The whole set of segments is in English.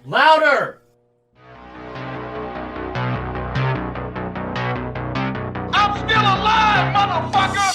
Louder! I'm still alive, motherfucker!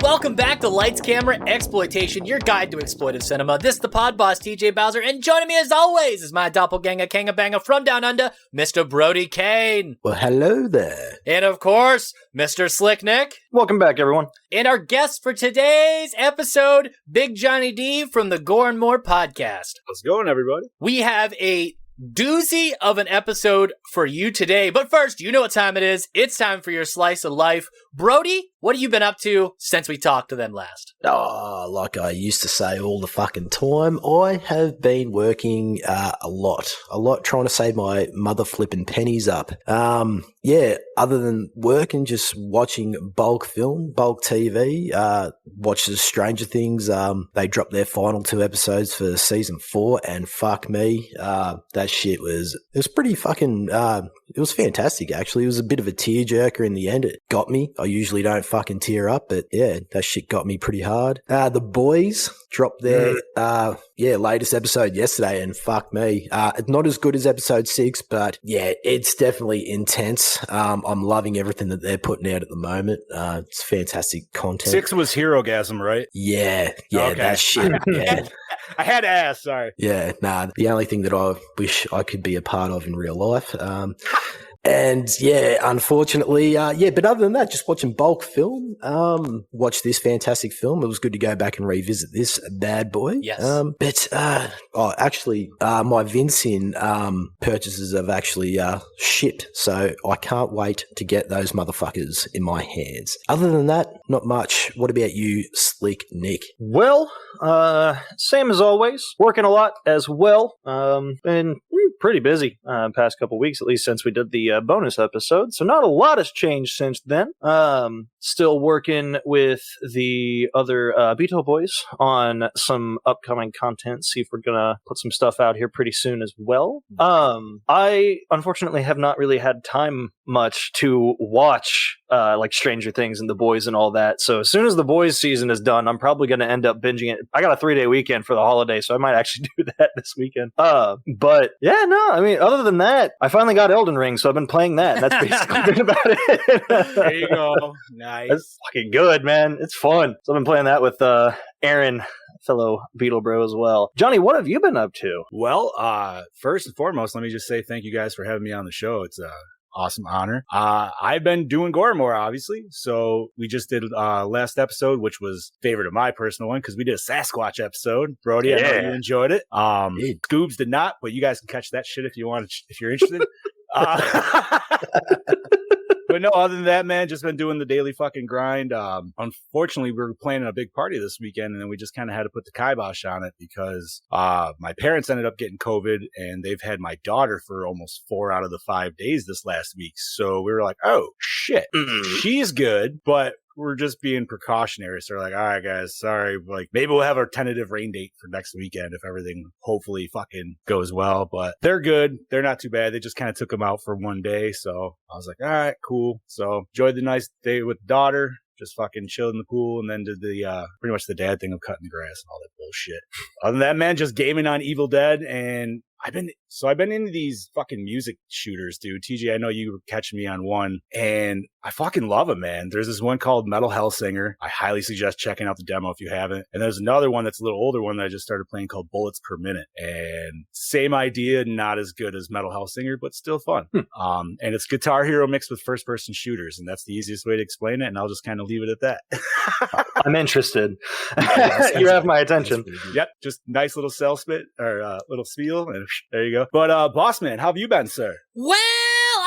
Welcome back to Lights, Camera, Exploitation, your guide to exploitive cinema. This is the pod boss, TJ Bowser, and joining me as always is my doppelganger, Kangabanger from Down Under, Mr. Brody Kane. Well, hello there. And of course, Mr. Slick Nick. Welcome back, everyone. And our guest for today's episode, Big Johnny D from the Gore and More podcast. How's it going, everybody? We have a doozy of an episode for you today. But first, you know what time it is. It's time for your slice of life. Brody, what have you been up to since we talked to them last? Oh, like I used to say all the fucking time, I have been working a lot trying to save my mother flipping pennies up. Yeah, other than work and just watching bulk film, bulk TV, watch the Stranger Things. They dropped their final 2 episodes for season 4, and fuck me, that shit was pretty fucking, it was fantastic, actually. It was a bit of a tearjerker in the end. It got me. I usually don't fucking tear up, but yeah, that shit got me pretty hard. The Boys dropped their, latest episode yesterday, and fuck me. It's not as good as episode 6, but yeah, it's definitely intense. I'm loving everything that they're putting out at the moment. It's fantastic content. 6 was Herogasm, right? Yeah, okay. That shit. Yeah. I had to ask, sorry. Yeah, the only thing that I wish I could be a part of in real life. And yeah, unfortunately, but other than that, just watching bulk film, watch this fantastic film. It was good to go back and revisit this bad boy. Yes. My Vincin purchases have actually shipped, so I can't wait to get those motherfuckers in my hands. Other than that, not much. What about you, Slick Nick? Well, same as always. Working a lot as well. Been pretty busy past couple weeks, at least since we did the bonus episode. So not a lot has changed since then. Still working with the other Beto boys on some upcoming content. See if we're gonna put some stuff out here pretty soon as well. I unfortunately have not really had time much to watch like Stranger Things and The Boys and all that. So as soon as The Boys season is done, I'm probably going to end up binging it. I got a 3-day weekend for the holiday, so I might actually do that this weekend. But yeah, no, I mean, other than that, I finally got Elden Ring, so I've been playing that. That's basically been about it. There you go. Nice. That's fucking good, man. It's fun. So I've been playing that with Aaron, fellow Beetle Bro as well. Johnny, what have you been up to? Well, first and foremost, let me just say thank you guys for having me on the show. It's awesome honor. I've been doing Gore more, obviously. So we just did last episode, which was favorite of my personal one, because we did a Sasquatch episode. Brody, I know you enjoyed it. Scoobs did not, but you guys can catch that shit if you want, if you're interested. But no, other than that, man, just been doing the daily fucking grind. Unfortunately, we were planning a big party this weekend, and then we just kind of had to put the kibosh on it because my parents ended up getting COVID, and they've had my daughter for almost 4 out of the 5 days this last week. So we were like, oh, shit, she's good, but we're just being precautionary. So we're like, all right, guys, sorry. Like, maybe we'll have our tentative rain date for next weekend if everything hopefully fucking goes well. But they're good. They're not too bad. They just kind of took them out for one day. So I was like, all right, cool. So enjoyed the nice day with daughter. Just fucking chilled in the pool, and then did the pretty much the dad thing of cutting the grass and all that bullshit. Other than that, man, just gaming on Evil Dead, and I've been into these fucking music shooters, dude. TJ, I know you were catching me on one, and I fucking love them, man. There's this one called Metal Hellsinger. I highly suggest checking out the demo if you haven't. And there's another one that's a little older one that I just started playing called Bullets Per Minute. And same idea, not as good as Metal Hellsinger, but still fun. And it's Guitar Hero mixed with first-person shooters, and that's the easiest way to explain it, and I'll just kind of leave it at that. I'm interested. You have my attention. Yep, just nice little cell spit, or little spiel, and there you go. But boss man, how have you been, sir? Well,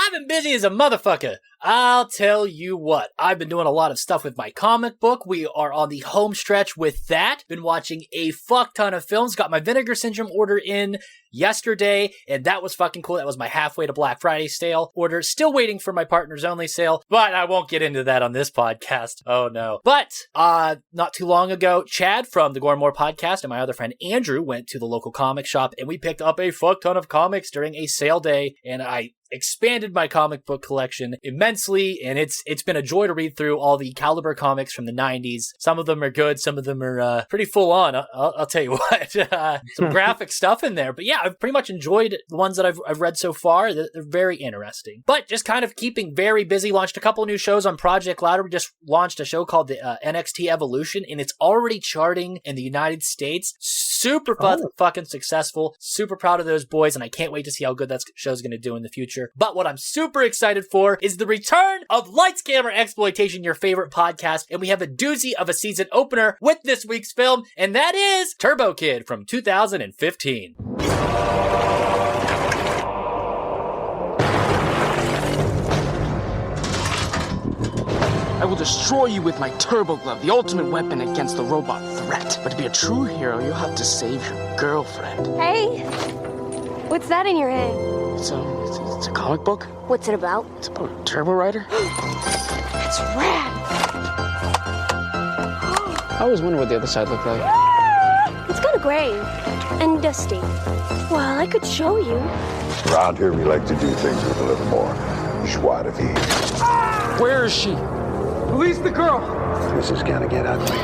I've been busy as a motherfucker. I'll tell you what, I've been doing a lot of stuff with my comic book. We are on the home stretch with that. Been watching a fuck ton of films. Got my Vinegar Syndrome order in yesterday, and that was fucking cool. That was my halfway to Black Friday sale order. Still waiting for my Partners Only sale, but I won't get into that on this podcast. Oh no. But, not too long ago, Chad from the Gore and More podcast and my other friend Andrew went to the local comic shop, and we picked up a fuck ton of comics during a sale day, and I expanded my comic book collection immensely, and it's been a joy to read through all the Caliber comics from the 90s. Some of them are good, some of them are pretty full on. I'll tell you what, some graphic stuff in there. But yeah, I've pretty much enjoyed the ones that I've read so far. They're very interesting. But just kind of keeping very busy. Launched a couple new shows on Project Louder. We just launched a show called the NXT Evolution, and it's already charting in the United States. Super fucking successful. Super proud of those boys, and I can't wait to see how good that show's going to do in the future. But what I'm super excited for is the return of Lights, Camera, Exploitation, your favorite podcast, and we have a doozy of a season opener with this week's film, and that is Turbo Kid from 2015. I will destroy you with my turbo glove, the ultimate weapon against the robot threat. But to be a true hero, you'll have to save your girlfriend. Hey, what's that in your hand? It's a comic book. What's it about? It's about a turbo rider. That's rad. I always wonder what the other side looked like. It's kind of gray and dusty. Well, I could show you. Around here, we like to do things with a little more joie de vivre. Where is she? Release the girl. This is gonna get ugly.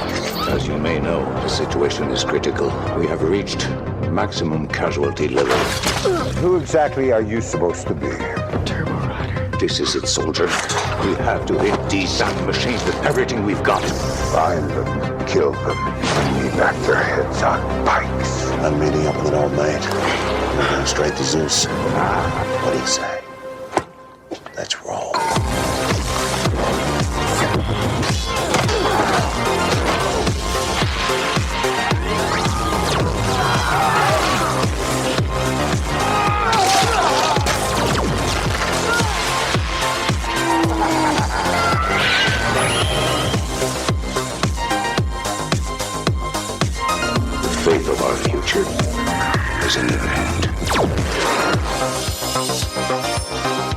As you may know, the situation is critical. We have reached maximum casualty level. Who exactly are you supposed to be? Turbo rider. This is it, soldier. We have to hit these damn machines with everything we've got. Find them, kill them, and knee back their heads on pikes. I'm meeting up with an old mate. We're going straight to Zeus. What do you say? Let's roll. The fate of our future is in your hand.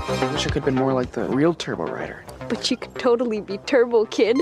I wish I could have been more like the real turbo rider. But you could totally be Turbo Kid.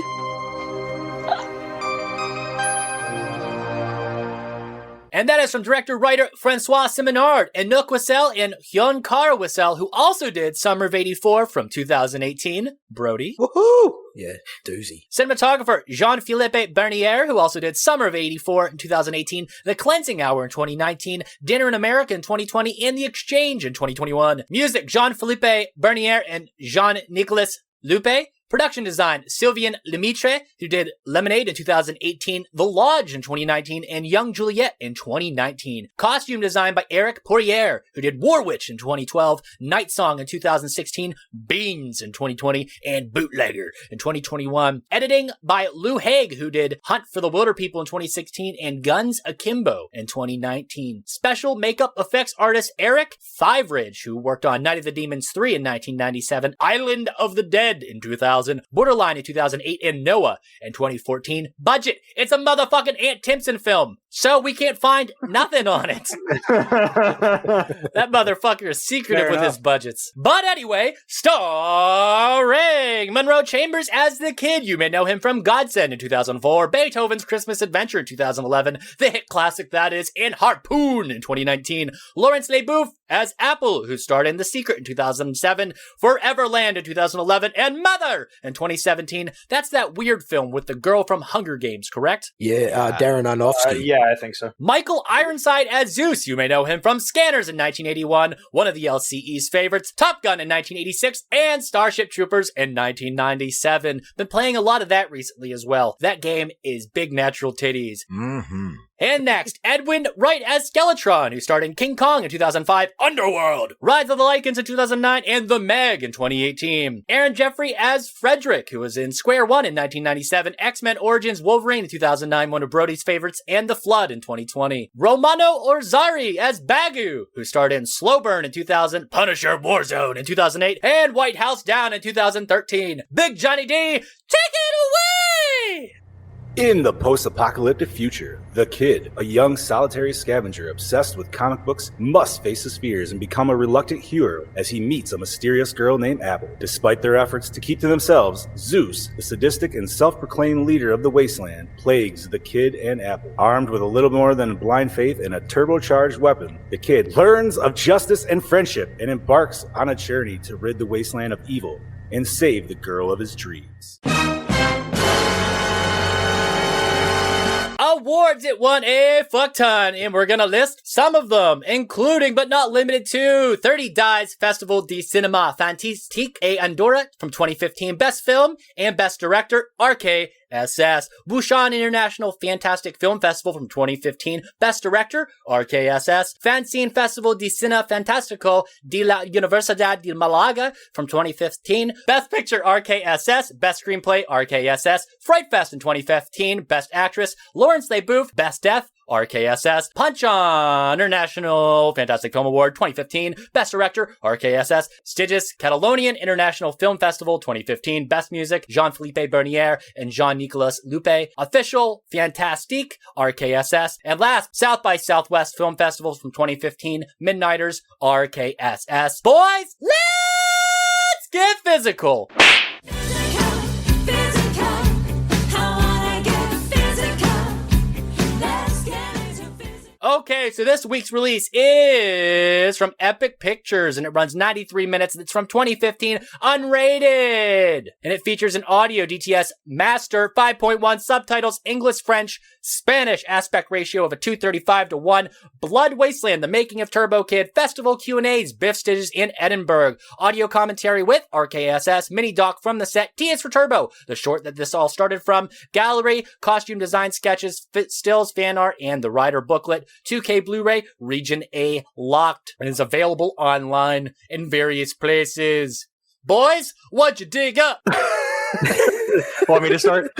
And that is from director-writer Francois Simonard, Anouk Wissel, and Hyun Kar Wissel, who also did Summer of 84 from 2018. Brody. Woohoo! Yeah, doozy. Cinematographer Jean-Philippe Bernier, who also did Summer of 84 in 2018, The Cleansing Hour in 2019, Dinner in America in 2020, and The Exchange in 2021. Music, Jean-Philippe Bernier and Jean-Nicolas Lupe. Production design, Sylvain Lemaitre, who did Lemonade in 2018, The Lodge in 2019, and Young Juliet in 2019. Costume design by Eric Poirier, who did War Witch in 2012, Night Song in 2016, Beans in 2020, and Bootlegger in 2021. Editing by Lou Haig, who did Hunt for the Wilder People in 2016, and Guns Akimbo in 2019. Special makeup effects artist Eric Fiveridge, who worked on Night of the Demons 3 in 1997, Island of the Dead in 2000, Borderline in 2008, and Noah in 2014. Budget. It's a motherfucking Aunt Timpson film, so we can't find nothing on it. That motherfucker is secretive with his budgets. But anyway, starring Monroe Chambers as the Kid. You may know him from Godsend in 2004, Beethoven's Christmas Adventure in 2011, the hit classic that is, and Harpoon in 2019. Laurence Leboeuf as Apple, who starred in The Secret in 2007, Foreverland in 2011, and Mother in 2017. That's that weird film with the girl from Hunger Games, correct? Yeah, Darren Aronofsky. Yeah, I think so. Michael Ironside as Zeus. You may know him from Scanners in 1981, one of the LCE's favorites, Top Gun in 1986, and Starship Troopers in 1997. Been playing a lot of that recently as well. That game is big natural titties. Mm-hmm. And next, Edwin Wright as Skeletron, who starred in King Kong in 2005, Underworld, Rise of the Lycans in 2009, and The Meg in 2018. Aaron Jeffrey as Frederick, who was in Square One in 1997, X-Men Origins Wolverine in 2009, one of Brody's favorites, and The Flood in 2020. Romano Orzari as Bagu, who starred in Slow Burn in 2000, Punisher Warzone in 2008, and White House Down in 2013. Big Johnny D, take it away! In the post-apocalyptic future, the Kid, a young solitary scavenger obsessed with comic books, must face his fears and become a reluctant hero as he meets a mysterious girl named Apple. Despite their efforts to keep to themselves, Zues, the sadistic and self-proclaimed leader of the wasteland, plagues the Kid and Apple. Armed with a little more than blind faith and a turbocharged weapon, the Kid learns of justice and friendship and embarks on a journey to rid the wasteland of evil and save the girl of his dreams. Awards, it won a fuck ton, and we're gonna list some of them, including but not limited to 30 Dies Festival de Cinema Fantastique et Andorra from 2015 Best Film and Best Director, RKSS. Busan International Fantastic Film Festival from 2015 Best Director, RKSS. Fanzine Festival de Cine Fantástico de la Universidad de Malaga from 2015 Best Picture, RKSS. Best Screenplay, RKSS. Fright Fest in 2015 Best Actress, Lawrence Leboeuf. Best Death, RKSS. Punch On International Fantastic Film Award 2015 Best Director, RKSS. Stygius Catalonian International Film Festival 2015 Best Music, Jean-Philippe Bernier and Jean-Nicolas Lupe. Official Fantastique, RKSS. And last, South by Southwest Film Festival from 2015 Midnighters, RKSS. Boys, let's get physical! Okay, so this week's release is from Epic Pictures, and it runs 93 minutes, and it's from 2015, unrated. And it features an audio DTS master, 5.1 subtitles, English, French, Spanish, aspect ratio of a 235:1, Blood Wasteland, The Making of Turbo Kid, Festival Q&As, Biff Stitches in Edinburgh, audio commentary with RKSS, mini doc from the set, T is for Turbo, the short that this all started from, gallery, costume design sketches, stills, fan art, and the rider booklet. 2K Blu-ray, Region A locked, and is available online in various places. Boys, what'd you dig up? Want me to start?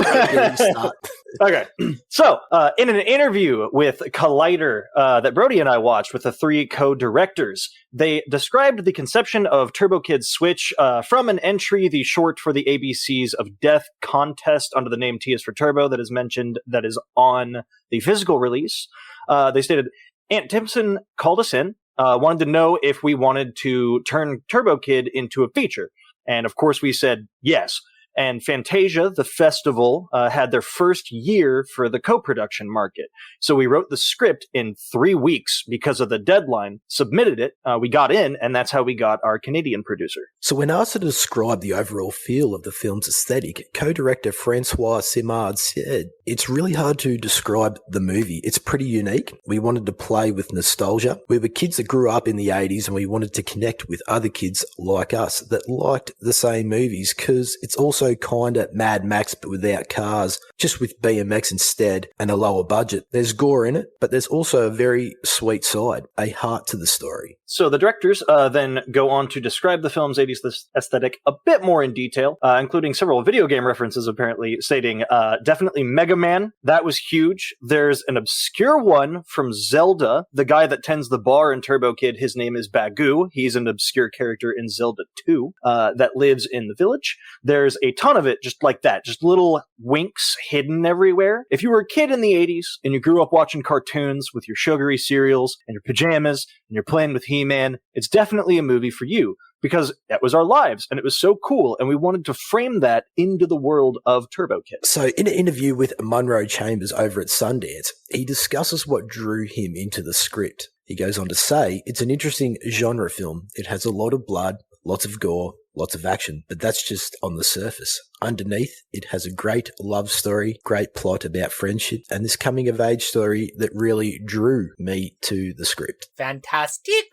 Okay. So, in an interview with Collider that Brody and I watched with the three co-directors, they described the conception of Turbo Kid's Switch from an entry, the short for the ABCs of Death contest under the name T is for Turbo that is mentioned, that is on the physical release. They stated, Aunt Timpson called us in, wanted to know if we wanted to turn Turbo Kid into a feature. And of course we said yes. And Fantasia, the festival, had their first year for the co-production market. So we wrote the script in 3 weeks because of the deadline, submitted it, we got in, and that's how we got our Canadian producer. So when asked to describe the overall feel of the film's aesthetic, co-director Francois Simard said, it's really hard to describe the movie. It's pretty unique. We wanted to play with nostalgia. We were kids that grew up in the 80s, and we wanted to connect with other kids like us that liked the same movies, because it's also kind of Mad Max but without cars, just with BMX instead and a lower budget. There's gore in it, but there's also a very sweet side, a heart to the story. So the directors then go on to describe the film's 80s aesthetic a bit more in detail, including several video game references apparently, stating definitely Mega Man, that was huge. There's an obscure one from Zelda, the guy that tends the bar in Turbo Kid, his name is Bagu. He's an obscure character in Zelda 2 that lives in the village. There's a ton of it just like that, just little winks hidden everywhere. If you were a kid in the 80s and you grew up watching cartoons with your sugary cereals and your pajamas and you're playing with He-Man, it's definitely a movie for you, because that was our lives and it was so cool, and we wanted to frame that into the world of Turbo Kid. So in an interview with Munro Chambers over at Sundance, he discusses what drew him into the script. He goes on to say, it's an interesting genre film. It has a lot of blood, lots of gore, lots of action, but that's just on the surface. Underneath, it has a great love story, great plot about friendship, and this coming-of-age story that really drew me to the script. Fantastic.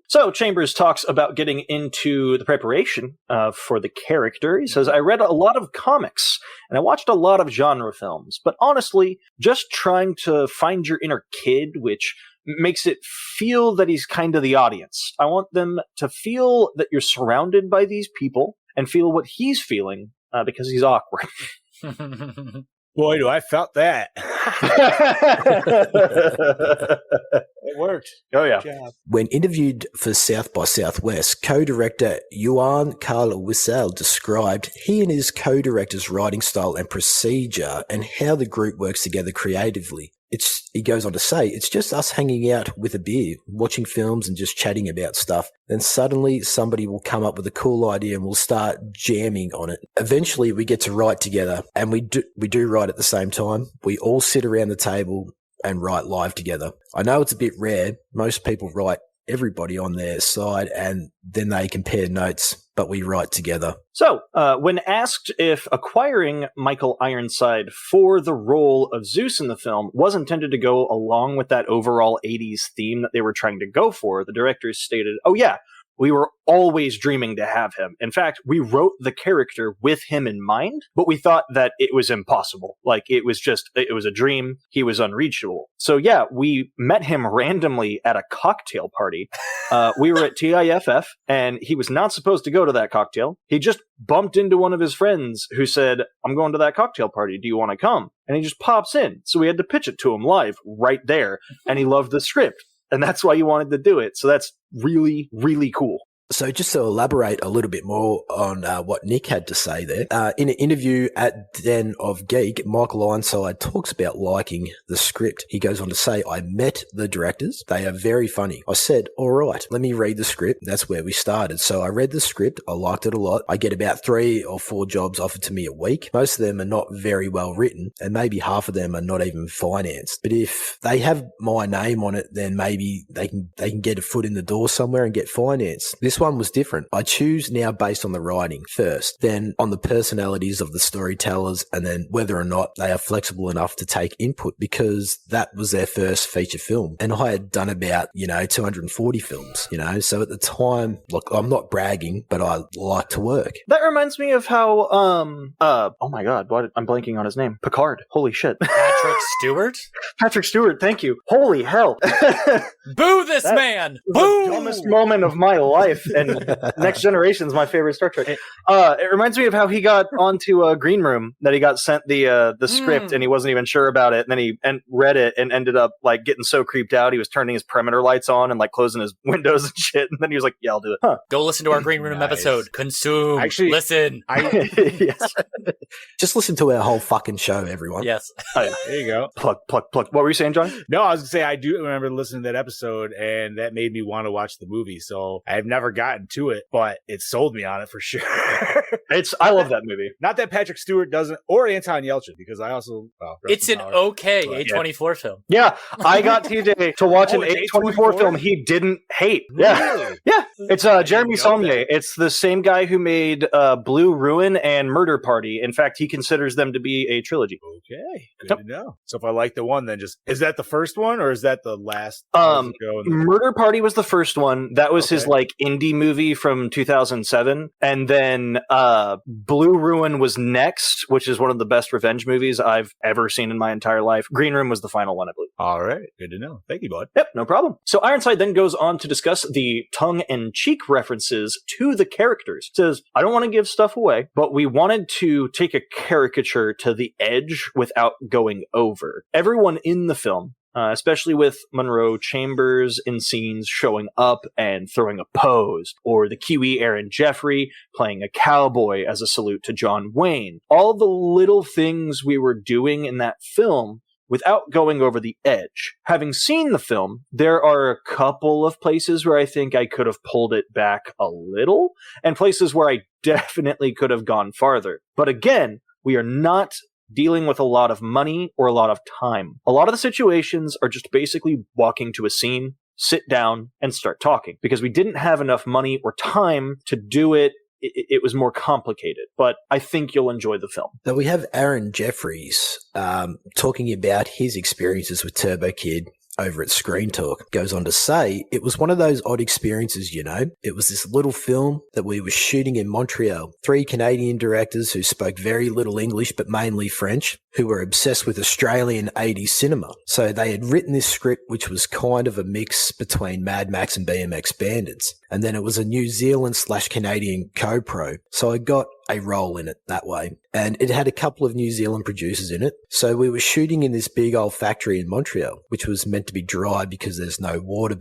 So Chambers talks about getting into the preparation for the character. He says, I read a lot of comics and I watched a lot of genre films, but honestly, just trying to find your inner kid, which makes it feel that he's kind of the audience. I want them to feel that you're surrounded by these people and feel what he's feeling because he's awkward. Boy, do I felt that. It worked. Oh, yeah. Good job. When interviewed for South by Southwest, co-director Juan Carl Wissel described he and his co-director's writing style and procedure and how the group works together creatively. He goes on to say, it's just us hanging out with a beer, watching films and just chatting about stuff. Then suddenly somebody will come up with a cool idea and we'll start jamming on it. Eventually we get to write together, and we do write at the same time. We all sit around the table and write live together. I know it's a bit rare. Most people write everybody on their side and then they compare notes, but we write together. So, when asked if acquiring Michael Ironside for the role of Zeus in the film was intended to go along with that overall 80s theme that they were trying to go for, the directors stated, oh yeah, we were always dreaming to have him. In fact, we wrote the character with him in mind, but we thought that it was impossible. Like, it was a dream. He was unreachable. So yeah, we met him randomly at a cocktail party. We were at TIFF, and he was not supposed to go to that cocktail. He just bumped into one of his friends who said, I'm going to that cocktail party. Do you want to come? And he just pops in. So we had to pitch it to him live right there. And he loved the script. And that's why you wanted to do it. So that's really, really cool. So just to elaborate a little bit more on what Nick had to say there, in an interview at Den of Geek, Michael Ironside talks about liking the script. He goes on to say, I met the directors. They are very funny. I said, all right, let me read the script. That's where we started. So I read the script. I liked it a lot. I get about 3 or 4 jobs offered to me a week. Most of them are not very well written, and maybe half of them are not even financed. But if they have my name on it, then maybe they can get a foot in the door somewhere and get financed. This one was different. I choose now based on the writing first, then on the personalities of the storytellers, and then whether or not they are flexible enough to take input, because that was their first feature film. And I had done about, 240 films, so at the time, look, I'm not bragging, but I like to work. That reminds me of how, oh my God, I'm blanking on his name. Picard. Holy shit. Patrick Stewart? Patrick Stewart, thank you. Holy hell. Boo this man! Boo! The dumbest moment of my life, and Next Generation is my favorite Star Trek. It reminds me of how he got onto a green room, that he got sent the script and he wasn't even sure about it, and then he read it and ended up like getting so creeped out he was turning his perimeter lights on and like closing his windows and shit, and then he was like, yeah, I'll do it. Huh. Go listen to our green room episode. Consume. Actually, listen. Yes. Just listen to our whole fucking show, everyone. Yes. Oh, yeah. There you go. Plug. What were you saying, John? No, I was going to say, I do remember listening to that episode, and that made me want to watch the movie. So I've never gotten to it, but it sold me on it for sure. I love that movie. Not that Patrick Stewart doesn't, or Anton Yelchin, because I also... It's an okay A24 film. Yeah, I got TJ to watch an A24 film he didn't hate. Yeah. Really? Yeah. It's Jeremy Saulnier. It's the same guy who made Blue Ruin and Murder Party. In fact, he considers them to be a trilogy. Okay, good to know. So if I like the one, then is that the first one, or is that the last? Murder Party was the first one. That was his like indie movie from 2007, and then Blue Ruin was next, which is one of the best revenge movies I've ever seen in my entire life. Green Room was the final one, I believe. All right, good to know. Thank you, bud. Yep, no problem. So Ironside then goes on to discuss the tongue-in-cheek references to the characters. It says, I don't want to give stuff away, but we wanted to take a caricature to the edge without going over. Everyone in the film, especially with Monroe Chambers in scenes showing up and throwing a pose, or the Kiwi Aaron Jeffrey playing a cowboy as a salute to John Wayne. All the little things we were doing in that film without going over the edge. Having seen the film, there are a couple of places where I think I could have pulled it back a little, and places where I definitely could have gone farther. But again, we are not dealing with a lot of money or a lot of time. A lot of the situations are just basically walking to a scene, sit down, and start talking, because we didn't have enough money or time to do it it was more complicated. But I think you'll enjoy the film. Now we have Aaron Jeffries talking about his experiences with Turbo Kid over at Screen Talk. Goes on to say, it was one of those odd experiences, you know. It was this little film that we were shooting in Montreal. 3 Canadian directors who spoke very little English, but mainly French, who were obsessed with Australian 80s cinema. So they had written this script, which was kind of a mix between Mad Max and BMX Bandits. And then it was a New Zealand/Canadian co-pro. So I got a role in it that way. And it had a couple of New Zealand producers in it. So we were shooting in this big old factory in Montreal, which was meant to be dry because there's no water.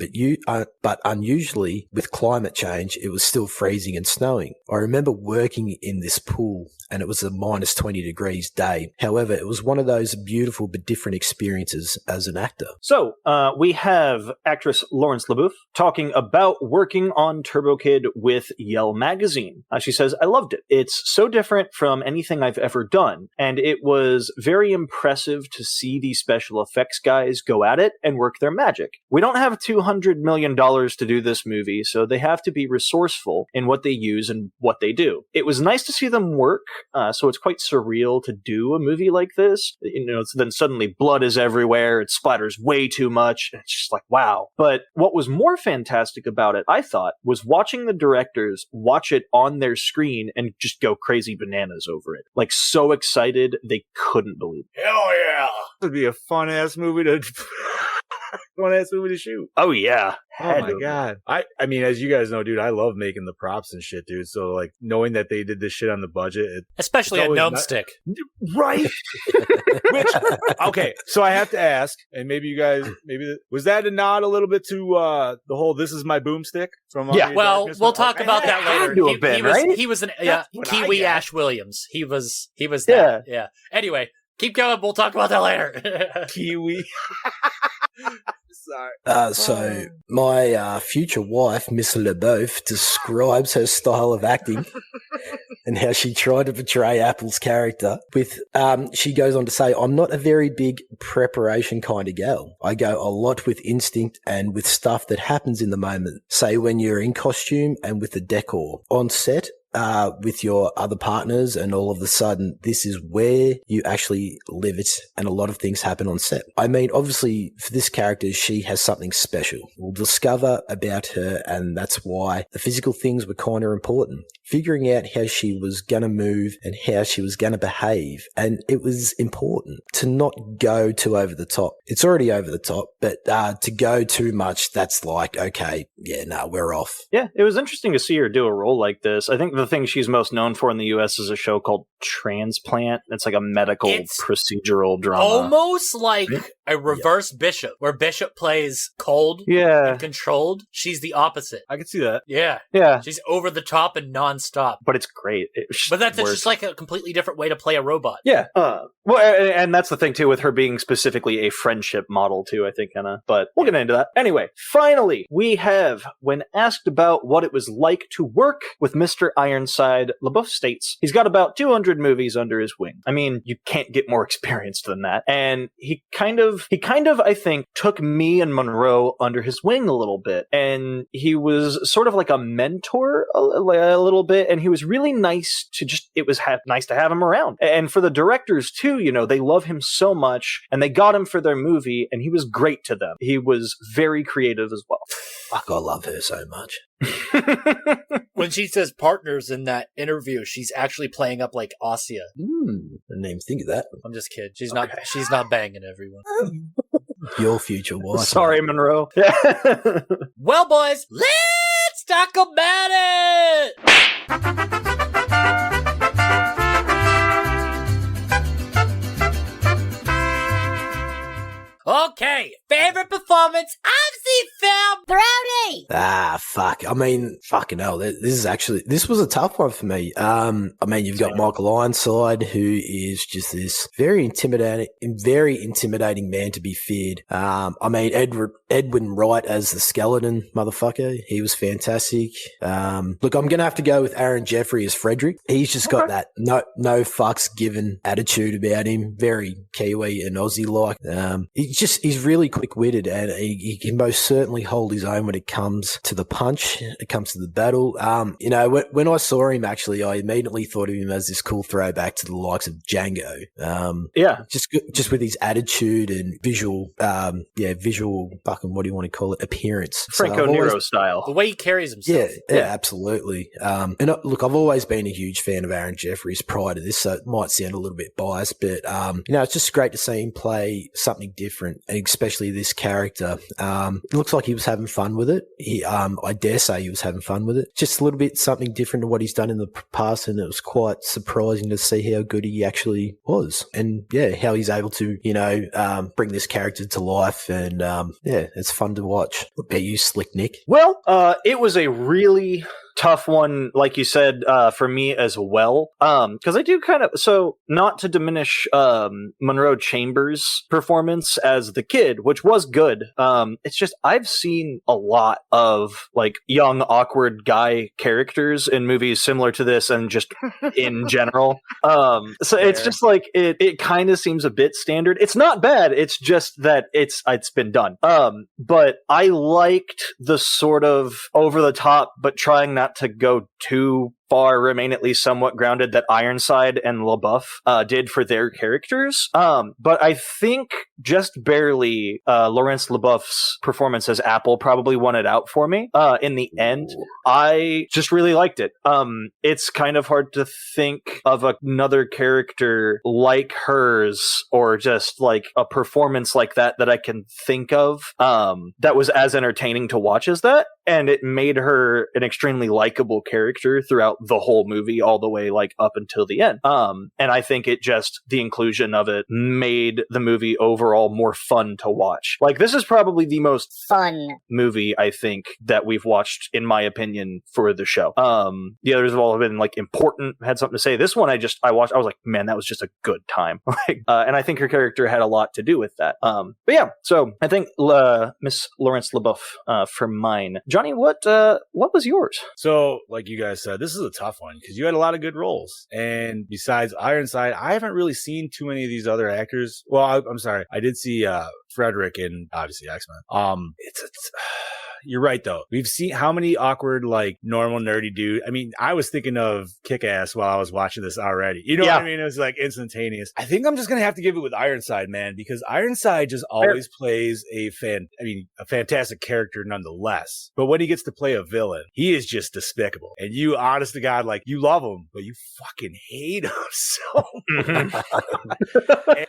But unusually, with climate change, it was still freezing and snowing. I remember working in this pool, and it was a minus 20 degrees day. However, it was one of those beautiful but different experiences as an actor. So we have actress Laurence LeBoeuf talking about working on Turbo Kid with Yell Magazine. She says, I loved it. It's so different from anything I've ever done, and it was very impressive to see these special effects guys go at it and work their magic. We don't have $200 million to do this movie, so they have to be resourceful in what they use and what they do. It was nice to see them work, so it's quite surreal to do a movie like this. You know, then suddenly blood is everywhere, it splatters way too much, and it's just like, wow. But what was more fantastic about it, I thought, was watching the directors watch it on their screen and just go crazy bananas over it. Like, so excited they couldn't believe it. Hell yeah! It'd be a fun ass movie to shoot. Oh yeah. Oh my god. I mean, as you guys know, dude, I love making the props and shit, dude. So like knowing that they did this shit on the budget, especially a gnome stick, right? Which, okay, so I have to ask, and maybe you guys, was that a nod a little bit to the whole "This is my boomstick" from? Yeah. Well, we'll talk about that later. He was an Kiwi Ash Williams. He was that. Yeah. Anyway, keep going. We'll talk about that later. Kiwi. So my future wife, Miss LeBeouf, describes her style of acting and how she tried to portray Apple's character. She goes on to say, I'm not a very big preparation kind of gal. I go a lot with instinct and with stuff that happens in the moment. Say when you're in costume and with the decor. On set, with your other partners, and all of a sudden this is where you actually live it, and a lot of things happen on set. I mean, obviously for this character, she has something special. We'll discover about her, and that's why the physical things were kind of important. Figuring out how she was going to move and how she was going to behave, and it was important to not go too over the top. It's already over the top, but to go too much, that's like, okay, yeah, no, we're off. Yeah, it was interesting to see her do a role like this. I think the thing she's most known for in the US is a show called Transplant. It's like a medical procedural drama. Almost like a reverse Bishop, where Bishop plays cold and controlled. She's the opposite. I can see that. Yeah. Yeah. She's over the top and nonstop. But it's great. But that's just like a completely different way to play a robot. Yeah. Well, and that's the thing, too, with her being specifically a friendship model, too, I think, Anna. But we'll get into that. Anyway, finally, we have, when asked about what it was like to work with Mr. Ironside, LeBeouf states he's got about 200 movies under his wing. I mean, you can't get more experienced than that. And he kind of, I think, took me and Monroe under his wing a little bit. And he was sort of like a mentor a little bit. And he was really nice to it was nice to have him around. And for the directors, too, you know, they love him so much, and they got him for their movie, and he was great to them. He was very creative as well. Fuck, I love her so much. When she says partners in that interview, she's actually playing up like Asya. I didn't even think of that. I'm just kidding. She's not banging everyone. Your future wife. Sorry, Monroe. Well, boys, let's talk about it! Okay, favorite performance of the film, Brody! Fuck. I mean, fucking hell. This was a tough one for me. I mean, you've got Michael Ironside, who is just this very intimidating man to be feared. I mean, Edwin Wright as the skeleton motherfucker. He was fantastic. Look, I'm going to have to go with Aaron Jeffrey as Frederick. He's just got that no fucks given attitude about him. Very Kiwi and Aussie-like. He's really quick-witted, and he can most certainly hold his own when it comes to the punch. much it comes to the battle. You know, when I saw him, actually, I immediately thought of him as this cool throwback to the likes of Django. Just with his attitude and visual fucking, what do you want to call it, appearance. Franco Nero style. The way he carries himself. Yeah, absolutely. Look, I've always been a huge fan of Aaron Jeffries prior to this, so it might sound a little bit biased, but you know, it's just great to see him play something different, and especially this character. It looks like he was having fun with it. I dare say he was having fun with it. Just a little bit something different to what he's done in the past, and it was quite surprising to see how good he actually was, and yeah, how he's able to, you know, bring this character to life, and yeah, it's fun to watch. What about you, Slick Nick? Well, it was a really tough one, like you said, for me as well. Because I do kind of, so not to diminish Monroe Chambers' performance as the kid, which was good. It's just I've seen a lot of like young, awkward guy characters in movies similar to this, and just in general. So it's just like it kind of seems a bit standard. It's not bad. It's just that it's been done. But I liked the sort of over the top, but trying not to go too far, remain at least somewhat grounded, that Ironside and LaBeouf did for their characters. But I think just barely Laurence LaBeouf's performance as Apple probably won it out for me. In the end, I just really liked it. It's kind of hard to think of another character like hers, or just like a performance like that I can think of that was as entertaining to watch as that. And it made her an extremely likable character throughout the whole movie, all the way like up until the end. And I think the inclusion of it made the movie overall more fun to watch. Like, this is probably the most fun movie I think that we've watched, in my opinion, for the show. The others have all been like important, had something to say. This one I watched, I was like, man, that was just a good time. And I think her character had a lot to do with that. But yeah, so I think Miss Laurence LaBeouf for mine. Johnny, what was yours? So, like you guys said, this is a tough one because you had a lot of good roles. And besides Ironside, I haven't really seen too many of these other actors. Well, I'm sorry. I did see Frederick in, obviously, X-Men. You're right, though. We've seen how many awkward, like, normal, nerdy dude. I mean, I was thinking of Kick-Ass while I was watching this already. You know what I mean? It was, like, instantaneous. I think I'm just going to have to give it with Ironside, man, because Ironside just always plays a fantastic character nonetheless. But when he gets to play a villain, he is just despicable. And you, honest to God, like, you love him, but you fucking hate him so much.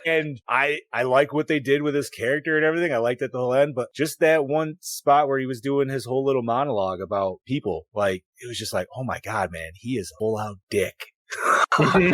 And I like what they did with his character and everything. I liked it the whole end, but just that one spot where he was doing his whole little monologue about people, like, it was just like, oh my God, man, he is a full out dick. And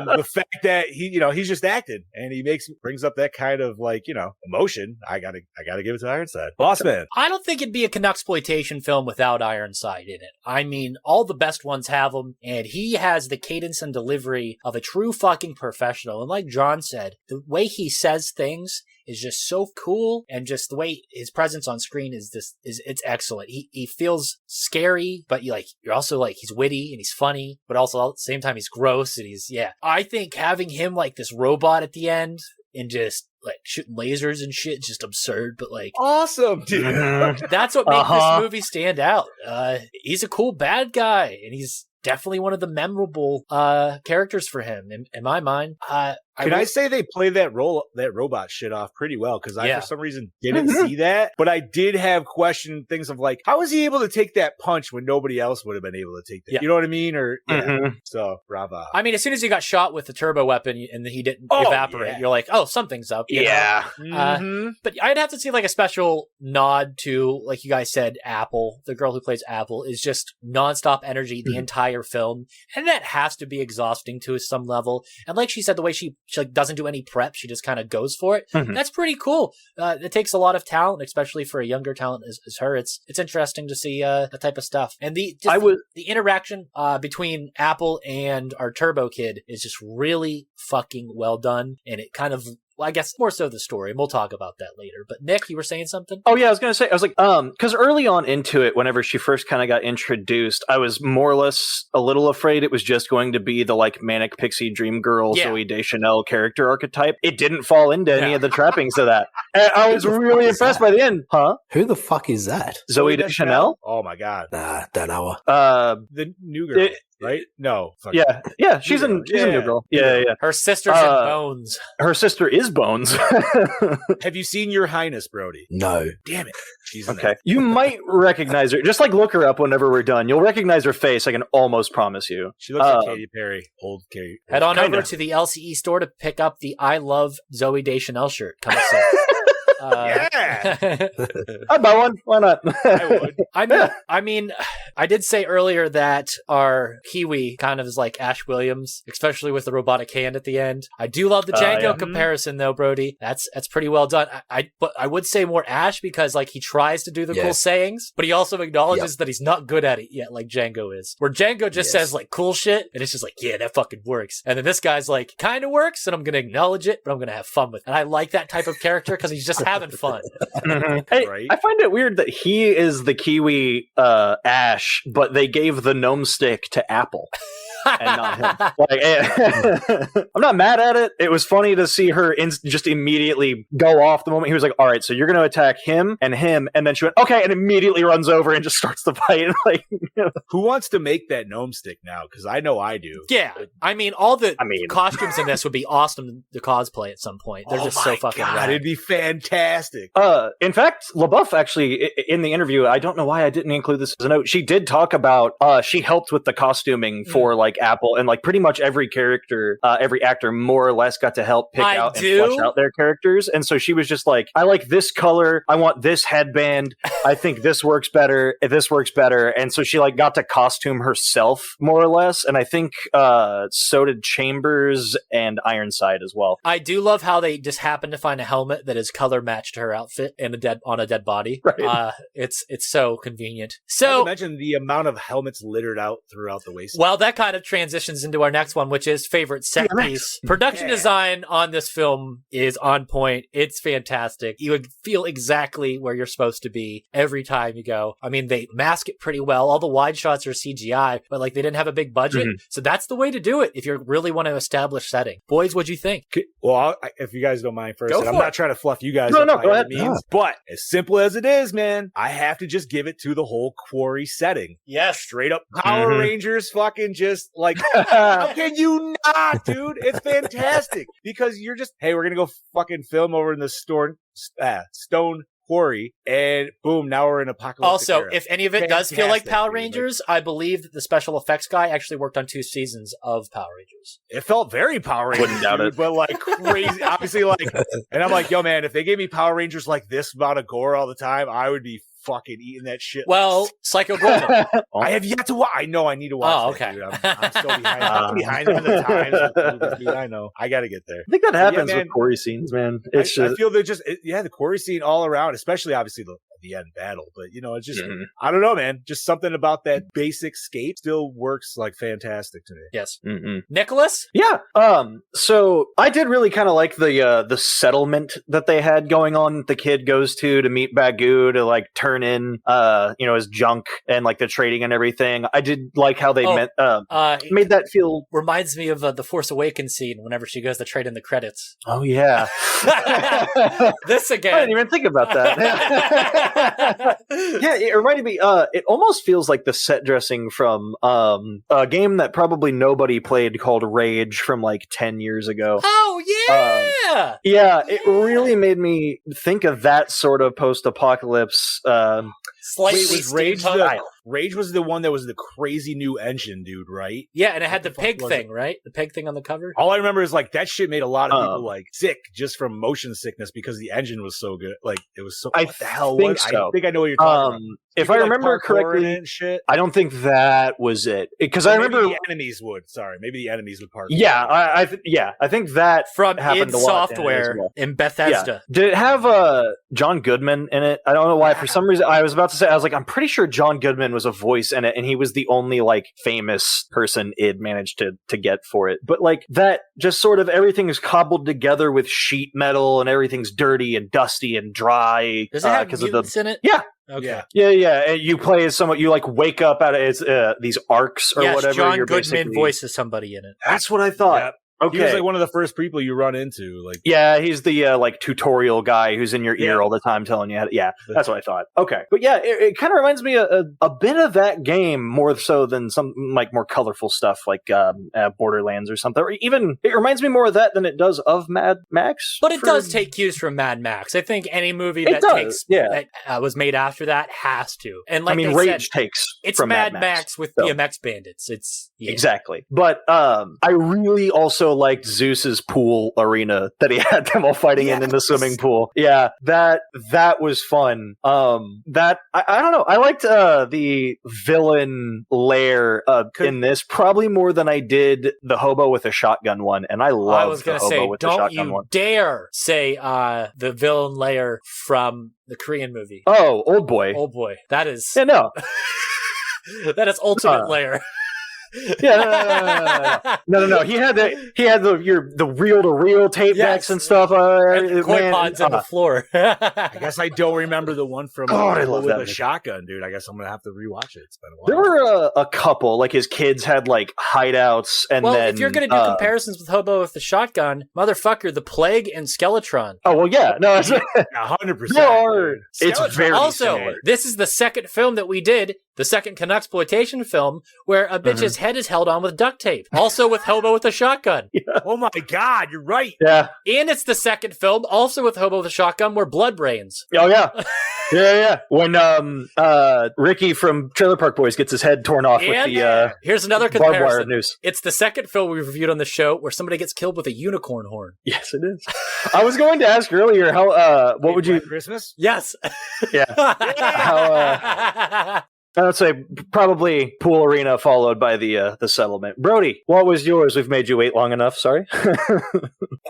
the fact that he's just acted, and he brings up that kind of, like, emotion. I gotta give it to Ironside. Boss man. I don't think it'd be a canuxploitation film without Ironside in it. I mean, all the best ones have him, and he has the cadence and delivery of a true fucking professional. And like John said, the way he says things is just so cool, and just the way his presence on screen it's excellent. He feels scary, but you're also like, he's witty and he's funny, but also at the same time he's gross, and I think having him like this robot at the end and just like shooting lasers and shit, just absurd, but like awesome, dude. That's what makes this movie stand out. He's a cool bad guy, and he's definitely one of the memorable characters for him in my mind. I say they play that robot shit off pretty well, because I for some reason didn't see that, but I did have things of like, how was he able to take that punch when nobody else would have been able to take that? Yeah. You know what I mean? Or so bravo. I mean, as soon as he got shot with the turbo weapon and he didn't evaporate, you're like, oh, something's up. You know? But I'd have to see like a special nod to, like you guys said, Apple. The girl who plays Apple is just nonstop energy the entire film, and that has to be exhausting to some level. And like she said, the way she like doesn't do any prep, she just kind of goes for it. That's pretty cool. It takes a lot of talent, especially for a younger talent as her. It's interesting to see that type of stuff. And the interaction between Apple and our Turbo Kid is just really fucking well done, and it kind of Well, I guess more so the story, and we'll talk about that later. But Nick, you were saying something? Oh yeah, I was gonna say, I was like, because early on into it, whenever she first kind of got introduced, I was more or less a little afraid it was just going to be the like manic pixie dream girl Zoe Deschanel character archetype. It didn't fall into any of the trappings of that. And I was really impressed by the end. Huh? Who the fuck is that? Zoe Deschanel? Oh my god. Nah, don't know her. The new girl. Right? No. Yeah. She's a new girl. Yeah. Her sister's in Bones. Her sister is Bones. Have you seen Your Highness, Brody? No. Damn it. She's okay. You might recognize her. Just like look her up whenever we're done. You'll recognize her face. I can almost promise you. She looks like Katy Perry. Old Katy. Head on over to the LCE store to pick up the I Love Zoe Deschanel shirt. Come soon. Yeah, I'd buy one. Why not? I would. I mean, I did say earlier that our Kiwi kind of is like Ash Williams, especially with the robotic hand at the end. I do love the Django comparison, though, Brody. That's pretty well done. But I would say more Ash because like he tries to do the cool sayings, but he also acknowledges that he's not good at it yet, like Django is. Where Django just says like cool shit, and it's just like, yeah, that fucking works. And then this guy's like, kind of works, and I'm gonna acknowledge it, but I'm gonna have fun with it. And I like that type of character because he's just having fun. Hey, right? I find it weird that he is the Kiwi Ash, but they gave the gnome stick to Apple. And not him. Like, I'm not mad at it. It was funny to see her just immediately go off the moment he was like, all right, so you're going to attack him, and then she went, okay, and immediately runs over and just starts the fight. Like, who wants to make that gnome stick now? Because I know I do. Yeah, I mean, all the costumes in this would be awesome to cosplay at some point. They're just so fucking rad. It'd be fantastic. In fact, LaBeouf actually, in the interview, I don't know why I didn't include this as a note, she did talk about, she helped with the costuming for like Apple, and like pretty much every character, every actor more or less got to help pick out and flesh out their characters. And so she was just like, I like this color, I want this headband, I think this works better, and so she like got to costume herself more or less. And I think so did Chambers and Ironside as well. I do love how they just happened to find a helmet that is color matched to her outfit and on a dead body. Right. It's so convenient. So imagine the amount of helmets littered out throughout the wasteland. Well, that kind of transitions into our next one, which is favorite set piece. Production design on this film is on point. It's fantastic. You would feel exactly where you're supposed to be every time you go. I mean, they mask it pretty well. All the wide shots are CGI, but like they didn't have a big budget. So that's the way to do it if you really want to establish setting. Boys, what'd you think? Well, if you guys don't mind first, I'm not trying to fluff you guys up by go ahead. Means, but as simple as it is, man, I have to just give it to the whole quarry setting. Yes. Straight up Power Rangers fucking just like, how can you not, dude? It's fantastic because you're just, hey, we're going to go fucking film over in the stone quarry, and boom, now we're in apocalyptic Also, era. if any of it does feel like Power Rangers, I believe that the special effects guy actually worked on 2 seasons of Power Rangers. It felt very Power Rangers, wouldn't doubt it, but like crazy. Obviously, like, and I'm like, yo, man, if they gave me Power Rangers like this amount of gore all the time, I would be fucking eating that shit. Well, Psycho Gorman. I have yet to watch. I know I need to watch. Okay. Dude. I'm still behind. I'm behind on the times. Dude, I know. I got to get there. I think that happens with quarry scenes, man. It's I feel they're just the quarry scene all around, especially obviously the end battle. But you know, it's just I don't know, man. Just something about that basic scape still works like fantastic to me. Yes. Nicholas? Yeah. So I did really kind of like the settlement that they had going on. The kid goes to meet Bagu to like turn in his junk and like the trading and everything. I did like how they made that feel. Reminds me of the Force Awakens scene whenever she goes to trade in the credits. Oh yeah. This again. I didn't even think about that. Yeah, it reminded me. It almost feels like the set dressing from a game that probably nobody played called Rage from like 10 years ago. Oh yeah. Yeah, it really made me think of that sort of post-apocalypse. Slightly was Rage was the one that was the crazy new engine, dude, right? Yeah, and it had the pig thing, right? The pig thing on the cover. All I remember is like that shit made a lot of people like sick just from motion sickness because the engine was so good. Like it was so. What the hell was? So. I think I know what you're talking about. if I remember correctly, and shit. I don't think that was it because I remember the enemies would. Sorry, maybe the enemies would park. Yeah, I think that From happened id a lot Software in Bethesda. Yeah. Did it have John Goodman in it? I don't know why. For some reason, I was about to say, I was like, I'm pretty sure John Goodman was a voice in it, and he was the only like famous person id managed to get for it. But like that, just sort of everything is cobbled together with sheet metal, and everything's dirty and dusty and dry. Does it have mutants in it? Yeah. Okay. Yeah. And you play as someone. You like wake up out of these arcs or whatever. John You're Goodman voices somebody in it. That's what I thought. Yeah. Okay. He was like one of the first people you run into. Like, yeah, he's the like tutorial guy who's in your ear all the time telling you how to. Yeah, that's what I thought. Okay, but yeah, it kind of reminds me a bit of that game more so than some like more colorful stuff like Borderlands or something. Or even it reminds me more of that than it does of Mad Max. But it does take cues from Mad Max. I think any movie that was made after that has to. And like Rage takes it's from Mad Max with BMX bandits. It's exactly. But I really also liked Zeus's pool arena that he had them all fighting in the swimming pool. Yeah, that was fun. That I don't know. I liked the villain lair in this probably more than I did the hobo with a shotgun one. And I loved the hobo with the shotgun one. Don't you dare say the villain lair from the Korean movie. Oh, Old Boy. Old Boy. That is no. That is ultimate lair. No. He had the reel to reel tape decks and stuff. And koi pods on the floor. I guess I don't remember the one from I love with that a shotgun, dude. I guess I'm gonna have to rewatch it. It's been a while. There were a couple, like his kids had like hideouts, and then if you're gonna do comparisons with Hobo with the shotgun, motherfucker, the Plague and Skeletron. Oh well, yeah, no, 100%. It's very also similar. This is the second film that we did. The second canuxploitation film where a bitch's head is held on with duct tape. Also with Hobo with a shotgun. Yeah. Oh my God, you're right. Yeah. And it's the second film also with Hobo with a shotgun where blood brains. Oh yeah. Yeah. When Ricky from Trailer Park Boys gets his head torn off with the here's another barbed wire comparison. noose. It's the second film we reviewed on the show where somebody gets killed with a unicorn horn. Yes, it is. I was going to ask earlier how what would you Christmas? Yes. Yeah. How I would say probably pool arena followed by the settlement. Brody, what was yours? We've made you wait long enough. Sorry.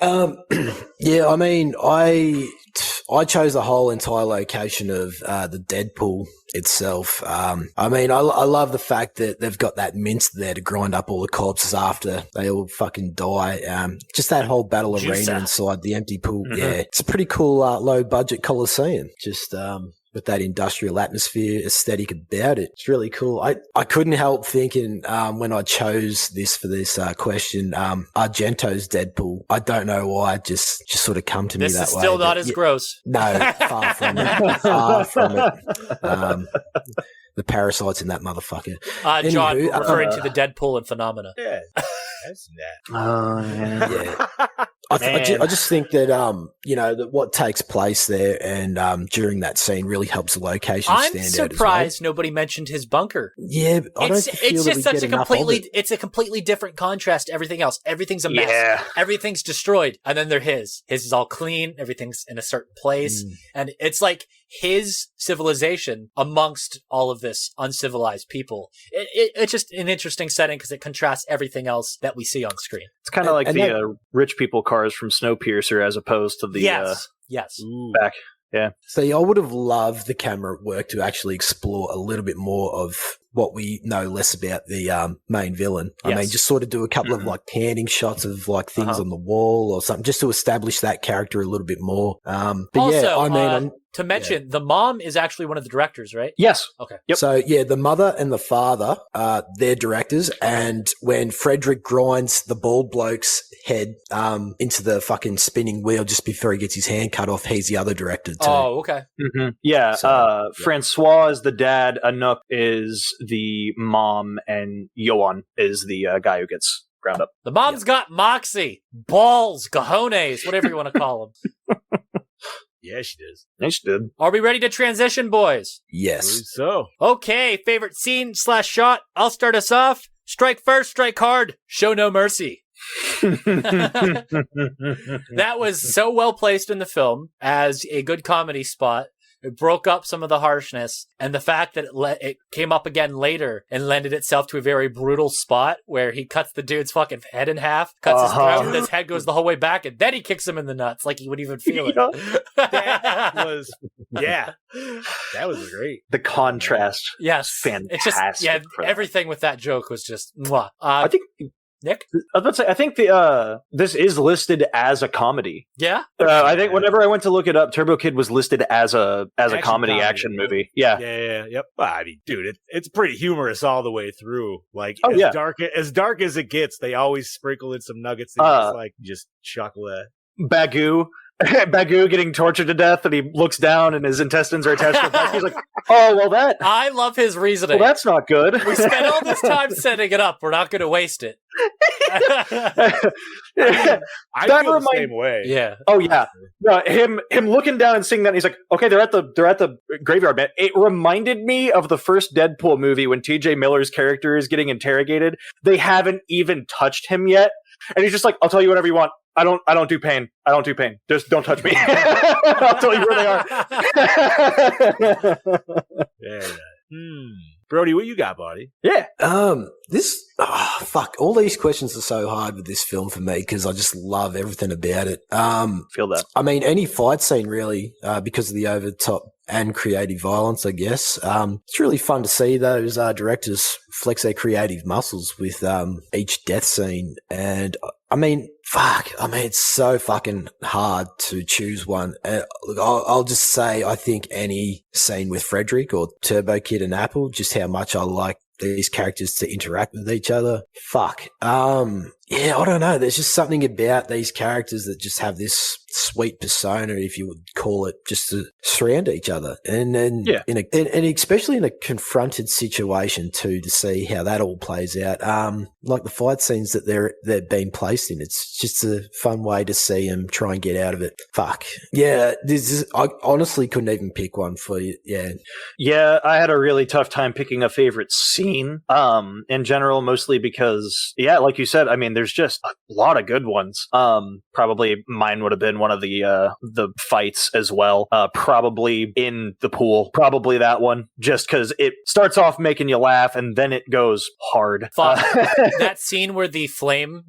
Yeah, I mean, I chose the whole entire location of the Deadpool itself. I mean, I love the fact that they've got that mince there to grind up all the corpses after they all fucking die. Just that whole battle arena inside the empty pool. Mm-hmm. Yeah, it's a pretty cool low budget Coliseum. Just with that industrial atmosphere aesthetic about it. It's really cool. I couldn't help thinking when I chose this for this question, Argento's Deadpool. I don't know why, it just sort of come to me that way. This is still not as gross. No, far from it. Far from it. The parasites in that motherfucker. John, we're referring to the Deadpool and Phenomena. Yeah, that's that. Yeah. I just think that that what takes place there and during that scene really helps the location stand out. I'm surprised nobody mentioned his bunker. Yeah, but I don't feel that we get enough of it. It's a completely different contrast to everything else. Everything's a mess. Yeah. Everything's destroyed, and then they're his. His is all clean. Everything's in a certain place, and it's like his civilization amongst all of this uncivilized people. It's just an interesting setting because it contrasts everything else that we see on screen. It's kind of like the rich people cars from Snowpiercer as opposed to the yes. back. Yeah. So I would have loved the camera work to actually explore a little bit more of what we know less about the main villain. Yes. I mean, just sort of do a couple of like panning shots of like things on the wall or something, just to establish that character a little bit more. But also, yeah, I mean, to mention, the mom is actually one of the directors, right? Yes. Okay. Yep. So yeah, the mother and the father, they're directors, and when Frederick grinds the bald bloke's head into the fucking spinning wheel just before he gets his hand cut off, he's the other director too. Oh, okay. Mm-hmm. Yeah. So, Francois is the dad, Anouk is the mom, and Yoan is the guy who gets ground up. The mom's got moxie, balls, cojones, whatever you want to call them. Yeah, she does. Yeah, she did. Are we ready to transition, boys? Yes. So. Okay, favorite scene / shot. I'll start us off. Strike first, strike hard. Show no mercy. That was so well placed in the film as a good comedy spot. It broke up some of the harshness, and the fact that it came up again later and lended itself to a very brutal spot where he cuts the dude's fucking head in half, cuts his throat, and his head goes the whole way back, and then he kicks him in the nuts like he would even feel it. That was, that was great. The contrast, yes, fantastic. It's just everything with that joke was just mwah. I think. Nick? I was about to say, I think this is listed as a comedy. Yeah? I think whenever I went to look it up, Turbo Kid was listed as a comedy action movie. Yeah. Yep. Well, I mean, dude, it's pretty humorous all the way through. Like, as dark as it gets, they always sprinkle in some nuggets that just chuckle at. Bagoo getting tortured to death, and he looks down and his intestines are attached to the back. He's like, oh, well, that... I love his reasoning. Well, that's not good. We spent all this time setting it up. We're not going to waste it. I feel the same way. Yeah. Oh, yeah. No, him looking down and seeing that, and he's like, okay, they're at the graveyard, man. It reminded me of the first Deadpool movie when TJ Miller's character is getting interrogated. They haven't even touched him yet. And he's just like, I'll tell you whatever you want. I don't do pain. I don't do pain. Just don't touch me. I'll tell you where they are. Brody, what you got, buddy? Yeah. All these questions are so hard with this film for me because I just love everything about it. Feel that. I mean, any fight scene really, because of the over top and creative violence, I guess. It's really fun to see those directors flex their creative muscles with each death scene. And I mean, it's so fucking hard to choose one. Look, I'll just say I think any scene with Frederick or Turbo Kid and Apple, just how much I like these characters to interact with each other. Yeah, I don't know. There's just something about these characters that just have this sweet persona, if you would call it, just to surround each other. And then, and especially in a confronted situation too, to see how that all plays out. Like the fight scenes that they're being placed in. It's just a fun way to see them try and get out of it. Yeah, I honestly couldn't even pick one for you. Yeah. Yeah, I had a really tough time picking a favorite scene, in general, mostly because, like you said, I mean, there's just a lot of good ones. Probably mine would have been one of the fights as well. Probably in the pool. Probably that one. Just because it starts off making you laugh and then it goes hard. That scene where the flame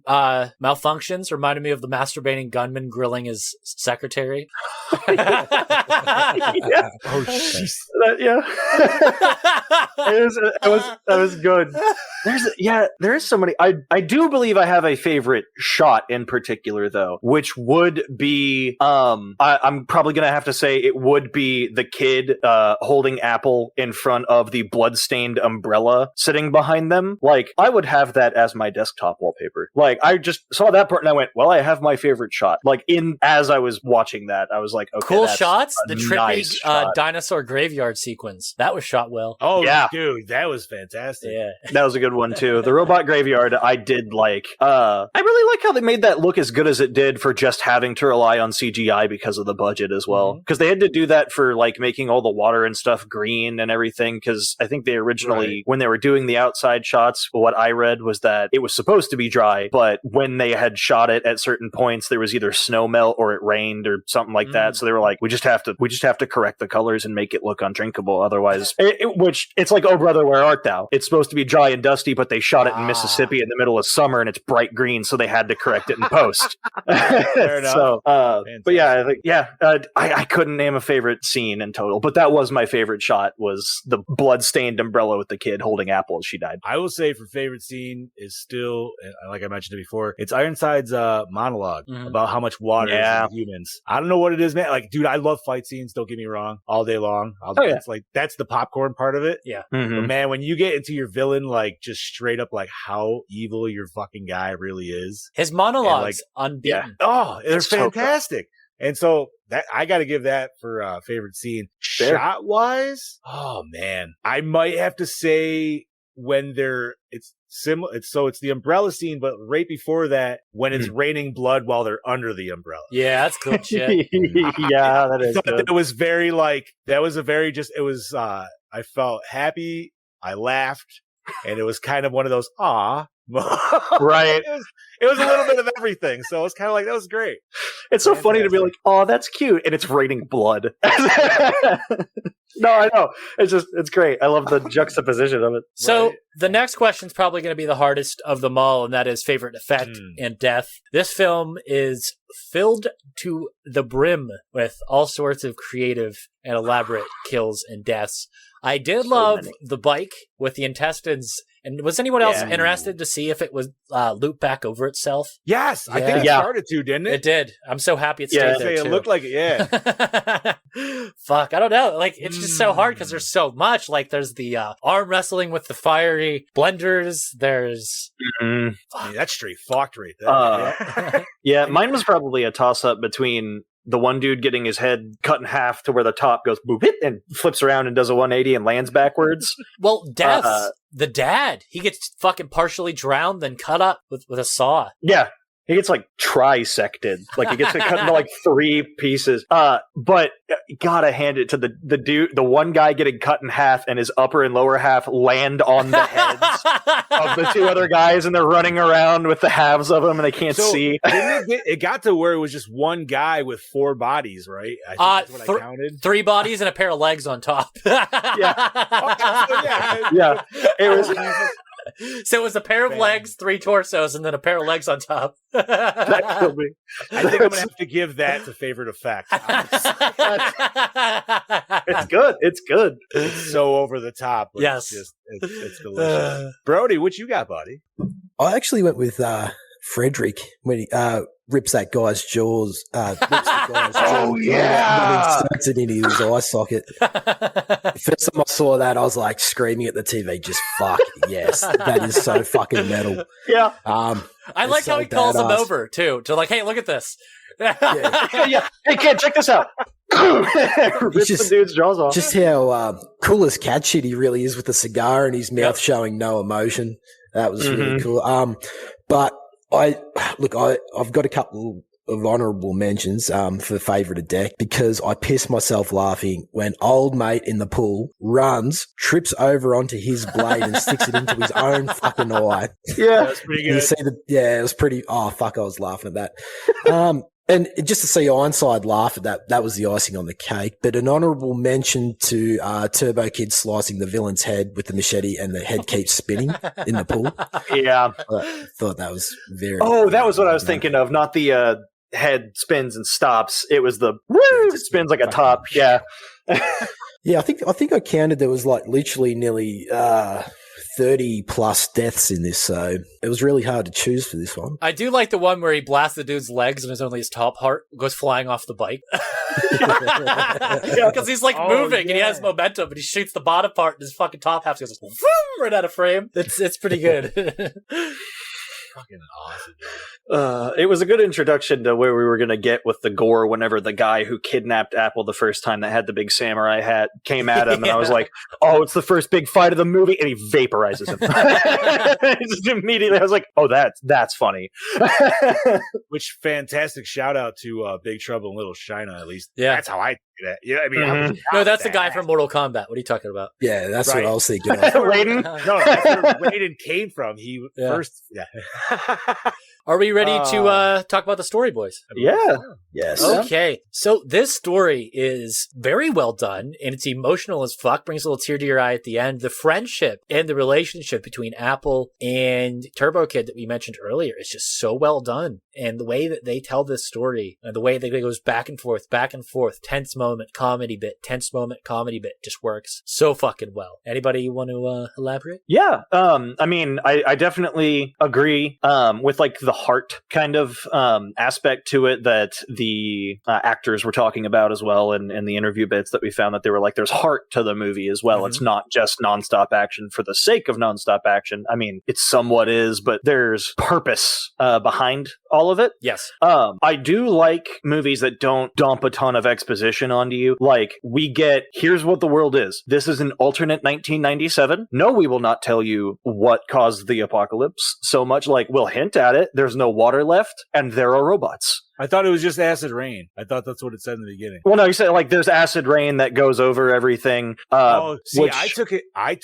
malfunctions reminded me of the masturbating gunman grilling his secretary. Yeah. Oh shit! That was good. There is so many. I do believe I have a favorite shot in particular, though, which would be I'm probably gonna have to say it would be the kid holding Apple in front of the bloodstained umbrella sitting behind them. Like, I would have that as my desktop wallpaper. Like, I just saw that part and I went, well, I have my favorite shot. Like, as I was watching that, I was like, okay, cool shots. The trippy nice dinosaur graveyard sequence that was shot well. Oh yeah, dude, that was fantastic. Yeah, that was a good one too. The robot graveyard, I did like. I really like how they made that look as good as it did for just having to rely on CGI because of the budget as well. Because they had to do that for like making all the water and stuff green and everything. Because I think they originally, when they were doing the outside shots, what I read was that it was supposed to be dry, but when they had shot it at certain points, there was either snow melt or it rained or something like that. So they were like, we just have to correct the colors and make it look undrinkable. Otherwise, which it's like, oh brother, where art thou? It's supposed to be dry and dusty, but they shot it in Mississippi in the middle of summer and it's bright green, so they had to correct it in post. Fair enough. So, but yeah, I couldn't name a favorite scene in total, but that was my favorite shot, was the blood-stained umbrella with the kid holding Apple as she died. I will say for favorite scene is still, like I mentioned it before, it's Ironside's monologue about how much water is in humans. I don't know what it is, man. Like, dude, I love fight scenes, don't get me wrong, all day long. It's like, that's the popcorn part of it. Yeah. But man, when you get into your villain, like, just straight up, like, how evil your fucking guy really is. His monologues, unbeaten. Yeah. Oh, they're fantastic. And so that I got to give that for favorite scene. Shot wise, oh man, I might have to say when it's similar. It's the umbrella scene, but right before that, when it's raining blood while they're under the umbrella. Yeah, that's good shit. Yeah, that is good. It was very I felt happy. I laughed. And it was kind of one of those, Right. It was a little bit of everything, so it's kind of like that was great. It's so funny to be like, oh, that's cute, and it's raining blood. No, I know. It's great. I love the juxtaposition of it. So the next question is probably going to be the hardest of them all, and that is favorite effect and death. This film is filled to the brim with all sorts of creative and elaborate kills and deaths. I did love the bike with the intestines. And was anyone else interested to see if it was loop back over itself? Yes, I think it started to, didn't it? It did. I'm so happy it stayed there, it too. looked like it, yeah. Fuck, I don't know. Like, it's just so hard because there's so much. Like, there's the arm wrestling with the fiery blenders. There's... I mean, that's straight fucked right there. Yeah, mine was probably a toss-up between the one dude getting his head cut in half to where the top goes boop hit and flips around and does a 180 and lands backwards. Well, death. The dad, he gets fucking partially drowned, then cut up with a saw. Yeah. He gets like trisected. Like he gets it cut into like 3 pieces. But gotta hand it to the dude, the one guy getting cut in half and his upper and lower half land on the heads of the 2 other guys, and they're running around with the halves of them and they can't see. It got to where it was just one guy with 4 bodies, right? I think that's what I counted. 3 bodies and a pair of legs on top. Yeah. It was. So it was a pair of legs, 3 torsos, and then a pair of legs on top. That killed me. I think I'm gonna have to give that to favorite effect. It's good. It's good. It's so over the top. Yes, it's delicious. Brody, what you got, buddy? I actually went with Frederick when he rips that guy's jaws. Rips the guy's jaws. And inserts it into his eye socket. First time I saw that, I was like screaming at the TV, just fuck yes, that is so fucking metal. Yeah. I like how he calls him over too, to like, hey, look at this. Yeah. Hey kid, check this out. Rips the dude's jaws off. Just how cool as cat shit he really is with the cigar and his mouth showing no emotion. That was really cool. But I've got a couple of honourable mentions for favourite of deck because I pissed myself laughing when old mate in the pool runs, trips over onto his blade and sticks it into his own fucking eye. Yeah, that's pretty good. You see it was pretty. Oh fuck, I was laughing at that. And just to see Ironside laugh at that, that was the icing on the cake. But an honourable mention to Turbo Kid slicing the villain's head with the machete and the head keeps spinning in the pool. Yeah. I thought that was very... Oh, that was what I was thinking of. Not the head spins and stops. It was the woo! It spins like a top. Yeah. Yeah, I think I counted there was like literally nearly 30 plus deaths in this, so it was really hard to choose for this one. I do like the one where he blasts the dude's legs and it's only his top part goes flying off the bike. Because he's like moving and he has momentum, and he shoots the bottom part and his fucking top half goes vroom, right out of frame. It's pretty good. Fucking awesome. It was a good introduction to where we were going to get with the gore whenever the guy who kidnapped Apple the first time that had the big samurai hat came at him, and I was like, oh, it's the first big fight of the movie, and he vaporizes him. Just immediately, I was like, oh, that's funny. Which fantastic shout out to Big Trouble in Little China, at least. Yeah. That's how I do that. Yeah, I mean, no, that's the guy from Mortal Kombat. What are you talking about? Yeah, that's what I was thinking of. Raiden? No, that's where Raiden came from. He first... Yeah. Are we ready to talk about the story, boys? Yeah. Yes. Okay. So this story is very well done, and it's emotional as fuck. Brings a little tear to your eye at the end. The friendship and the relationship between Apple and Turbo Kid that we mentioned earlier is just so well done. And the way that they tell this story, and the way that it goes back and forth, tense moment, comedy bit, tense moment, comedy bit, just works so fucking well. Anybody want to elaborate? Yeah. I mean, I definitely agree with like the heart kind of aspect to it that the actors were talking about as well, and the interview bits that we found that they were like, there's heart to the movie as well. It's not just nonstop action for the sake of nonstop action. I mean, it somewhat is, but there's purpose behind all of it. Yes. I do like movies that don't dump a ton of exposition onto you. Like, we get, here's what the world is. This is an alternate 1997. No, we will not tell you what caused the apocalypse so much. Like, we'll hint at it. There's no water left, and there are robots. I thought it was just acid rain. I thought that's what it said in the beginning. Well, no, you said like there's acid rain that goes over everything. I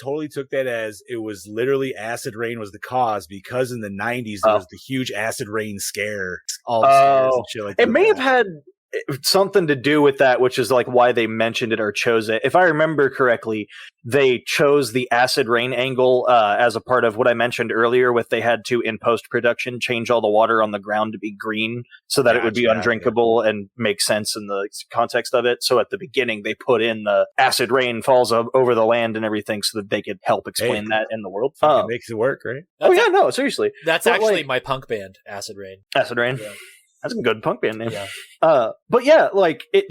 totally took that as it was literally acid rain was the cause, because in the 90s there was the huge acid rain scare. All the scares and shit like that. It may have had something to do with that, which is like why they mentioned it or chose it. If I remember correctly, they chose the acid rain angle as a part of what I mentioned earlier with they had to, in post-production, change all the water on the ground to be green so that it would be undrinkable and make sense in the context of it. So at the beginning, they put in the acid rain falls over the land and everything so that they could help explain that in the world. It makes it work, right? No, seriously. That's actually my punk band, Acid Rain. Acid Rain? Yeah. That's a good punk band name. Yeah. But yeah, like it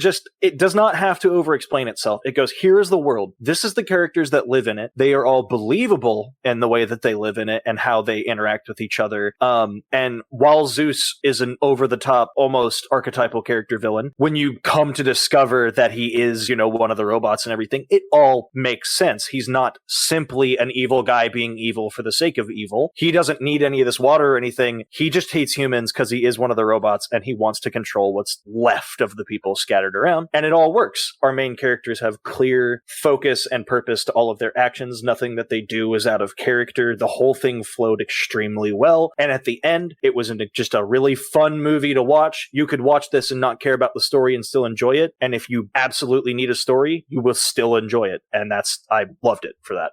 does not have to over-explain itself. It goes, here is the world. This is the characters that live in it. They are all believable in the way that they live in it and how they interact with each other. And while Zeus is an over-the-top, almost archetypal character villain, when you come to discover that he is, one of the robots and everything, it all makes sense. He's not simply an evil guy being evil for the sake of evil. He doesn't need any of this water or anything. He just hates humans because he is one of the robots and he wants to control what's left of the people scattered around. And it all works. Our main characters have clear focus and purpose to all of their actions. Nothing that they do is out of character. The whole thing flowed extremely well. And at the end, it was just a really fun movie to watch. You could watch this and not care about the story and still enjoy it. And if you absolutely need a story, you will still enjoy it. And I loved it for that.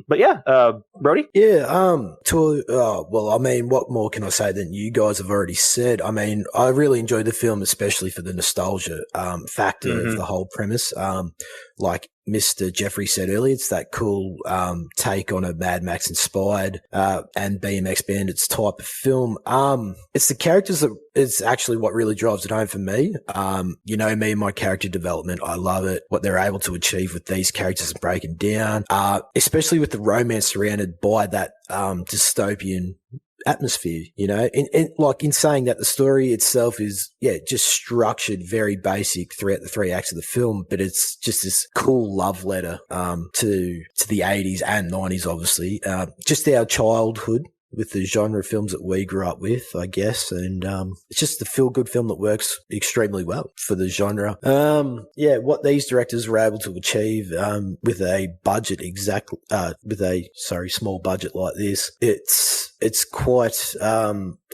But yeah, Brody? Yeah, what more can I say than you guys have already said? I mean, I really enjoyed the film, especially for the nostalgia factor of the whole premise. Like Mr. Jeffrey said earlier, it's that cool take on a Mad Max inspired and BMX Bandits type of film. It's the characters that is actually what really drives it home for me. Me and my character development, I love it. What they're able to achieve with these characters and breaking down, especially with the romance surrounded by that dystopian atmosphere, in saying that the story itself is, just structured very basic throughout the 3 acts of the film, but it's just this cool love letter to the 80s and 90s, obviously. Just our childhood with the genre of films that we grew up with, I guess. And it's just a feel-good film that works extremely well for the genre. What these directors were able to achieve with a budget small budget like this, it's quite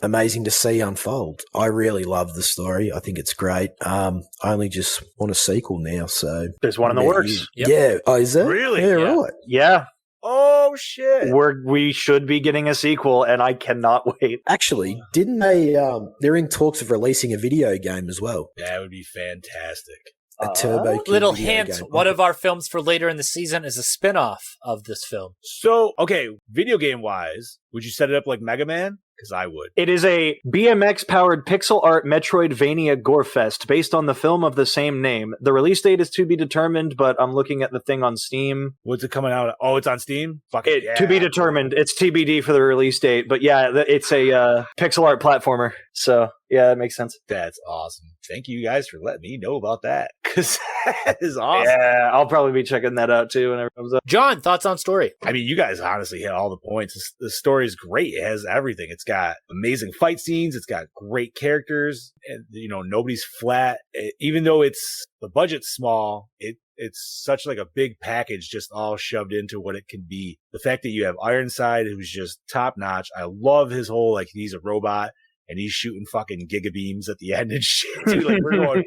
amazing to see unfold. I really love the story. I think it's great. I only just want a sequel now. So there's one in the works. Yep. Yeah. Oh, is there? Really? Yeah, right. Yeah. Oh shit! We should be getting a sequel, and I cannot wait. Actually, didn't they? They're in talks of releasing a video game as well. That would be fantastic. A Turbo Kid little video hint, game. one of our films for later in the season is a spin-off of this film. So, okay, video game wise, would you set it up like Mega Man? Because I would. It is a BMX-powered pixel art Metroidvania gorefest based on the film of the same name. The release date is to be determined, but I'm looking at the thing on Steam. What's it coming out? Oh, it's on Steam? To be determined. It's TBD for the release date, but yeah, it's a pixel art platformer. So yeah, that makes sense. That's awesome. Thank you guys for letting me know about that, because that is awesome. Yeah, I'll probably be checking that out too whenever it comes up. John, thoughts on story? I mean, you guys honestly hit all the points. The story is great. It has everything. It's got amazing fight scenes. It's got great characters. And, nobody's flat. Even though the budget's small, it's such like a big package just all shoved into what it can be. The fact that you have Ironside, who's just top notch. I love his whole, he's a robot and he's shooting fucking gigabeams at the end and shit. Dude, we're going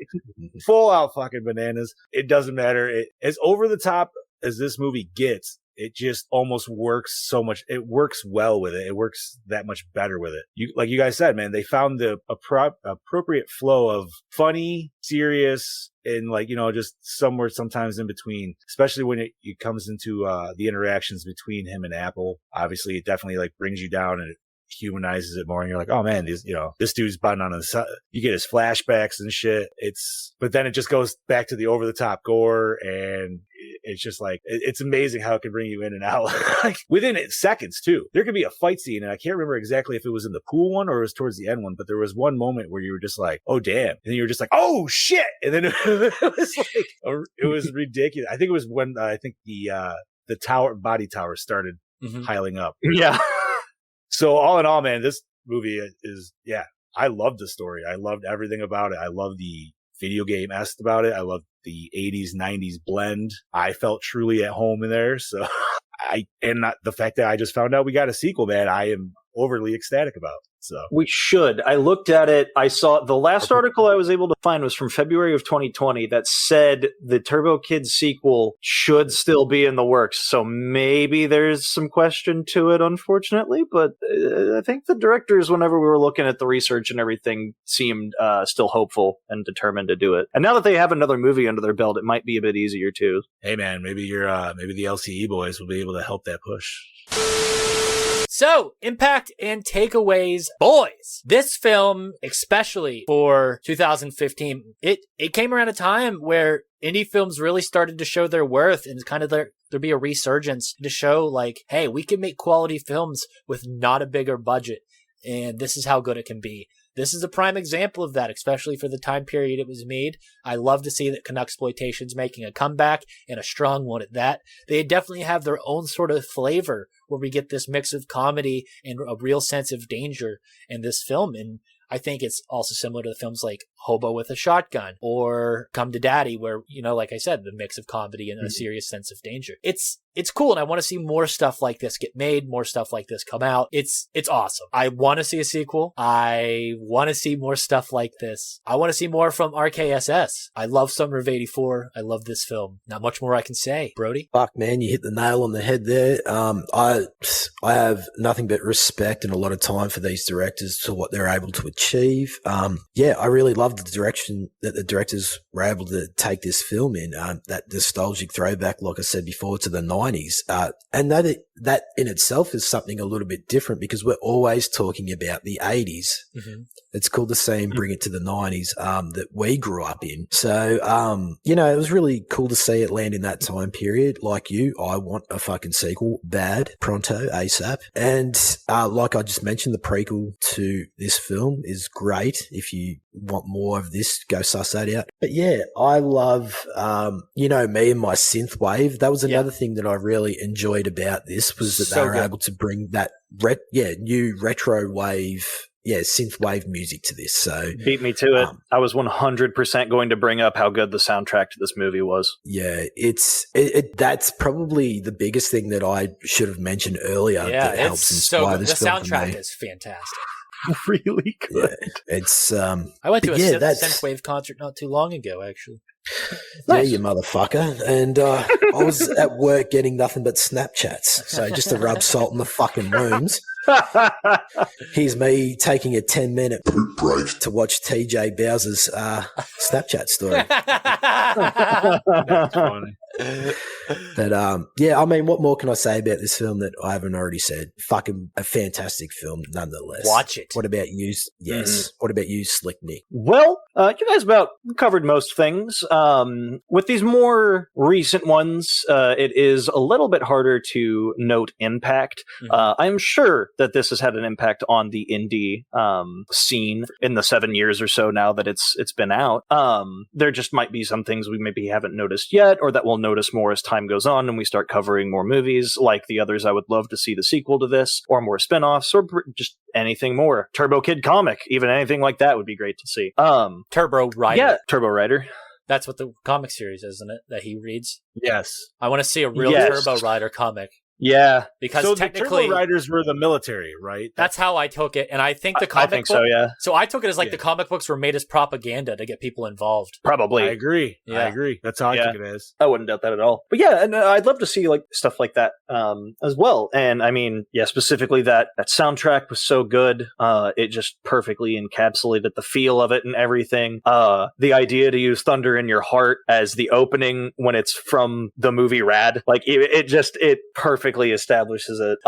full out fucking bananas. It doesn't matter. As over the top as this movie gets, it just almost works so much. It works well with it. It works that much better with it. Like you guys said, man, they found the appropriate flow of funny, serious, and just somewhere sometimes in between, especially when it comes into the interactions between him and Apple. Obviously, it definitely brings you down and it humanizes it more, and you're like, oh man, this dude's button on the side. You get his flashbacks and shit. But then it just goes back to the over the top gore, and it's just it's amazing how it can bring you in and out within seconds too. There could be a fight scene, and I can't remember exactly if it was in the pool one or it was towards the end one, but there was one moment where you were just like, oh damn, and then you were just like, oh shit, and then it was ridiculous. I think it was when the body tower started piling up. Yeah. So all in all, man, this movie is, I loved the story. I loved everything about it. I loved the video game-esque about it. I loved the 80s, 90s blend. I felt truly at home in there. So the fact that I just found out we got a sequel, man, I am overly ecstatic about. So we should. I looked at it. I saw the last article I was able to find was from February of 2020 that said the Turbo Kid sequel should still be in the works. So maybe there's some question to it, unfortunately. But I think the directors, whenever we were looking at the research and everything, seemed still hopeful and determined to do it. And now that they have another movie under their belt, it might be a bit easier too. Hey man, maybe the LCE boys will be able to help that push. So, impact and takeaways. Boys, this film, especially for 2015, it came around a time where indie films really started to show their worth and kind of there'd be a resurgence to show like, hey, we can make quality films with not a bigger budget. And this is how good it can be. This is a prime example of that, especially for the time period it was made. I love to see that canuxploitation's making a comeback, and a strong one at that. They definitely have their own sort of flavor where we get this mix of comedy and a real sense of danger in this film. And I think it's also similar to the films like Hobo with a Shotgun or Come to Daddy, where, like I said, the mix of comedy and a serious sense of danger. It's cool, and I want to see more stuff like this get made, more stuff like this come out. It's awesome. I want to see a sequel. I want to see more stuff like this. I want to see more from RKSS. I love Summer of '84. I love this film. Not much more I can say. Brody? Fuck, man, you hit the nail on the head there. I have nothing but respect and a lot of time for these directors to what they're able to achieve. I really love the direction that the directors were able to take this film in. That nostalgic throwback, like I said before, to the 90s. And that in itself is something a little bit different because we're always talking about the 80s. Mm-hmm. It's cool to see him bring it to the 90s that we grew up in. So, it was really cool to see it land in that time period. Like you, I want a fucking sequel bad, pronto, ASAP. And like I just mentioned, the prequel to this film is great. If you want more of this, go suss that out. But yeah, I love, me and my synth wave. That was another thing that I really enjoyed about this was that they were able to bring that new retro wave, synth wave music to this. So beat me to it. I was 100% going to bring up how good the soundtrack to this movie was. Yeah, that's probably the biggest thing that I should have mentioned earlier. Yeah, that helps inspire this the film. The soundtrack is fantastic. Really good. Yeah, it's I went to a synthwave concert not too long ago, actually. Nice. Yeah, you motherfucker. And I was at work getting nothing but Snapchats. So just to rub salt in the fucking wounds. Here's me taking a 10-minute break to watch TJ Bowser's Snapchat story. That's funny. But I mean, what more can I say about this film that I haven't already said? Fucking a fantastic film, nonetheless. Watch it. What about you? Yes. What about you, Slick Nick? Well, you guys about covered most things. With these more recent ones, it is a little bit harder to note impact. I'm sure that this has had an impact on the indie scene in the 7 years or so now that it's been out. There just might be some things we maybe haven't noticed yet, or that we'll notice more as time goes on and we start covering more movies. Like the others, I would love to see the sequel to this, or more spin-offs, or just anything more. Turbo Kid comic, even anything like that would be great to see. Turbo Rider. Yeah, Turbo Rider. That's what the comic series is, isn't it? That he reads? Yes. I want to see a real Turbo Rider comic. Yeah. Because so technically, the Turbo Riders were the military, right? That's how I took it. And I think the comic book, so, yeah. So I took it as like the comic books were made as propaganda to get people involved. Probably. I agree. Yeah. I agree. That's how I took it as. I wouldn't doubt that at all. But yeah, and I'd love to see like stuff like that as well. And I mean, yeah, specifically that soundtrack was so good. It just perfectly encapsulated the feel of it and everything. The idea to use Thunder in Your Heart as the opening when it's from the movie Rad, like it perfectly establishes it.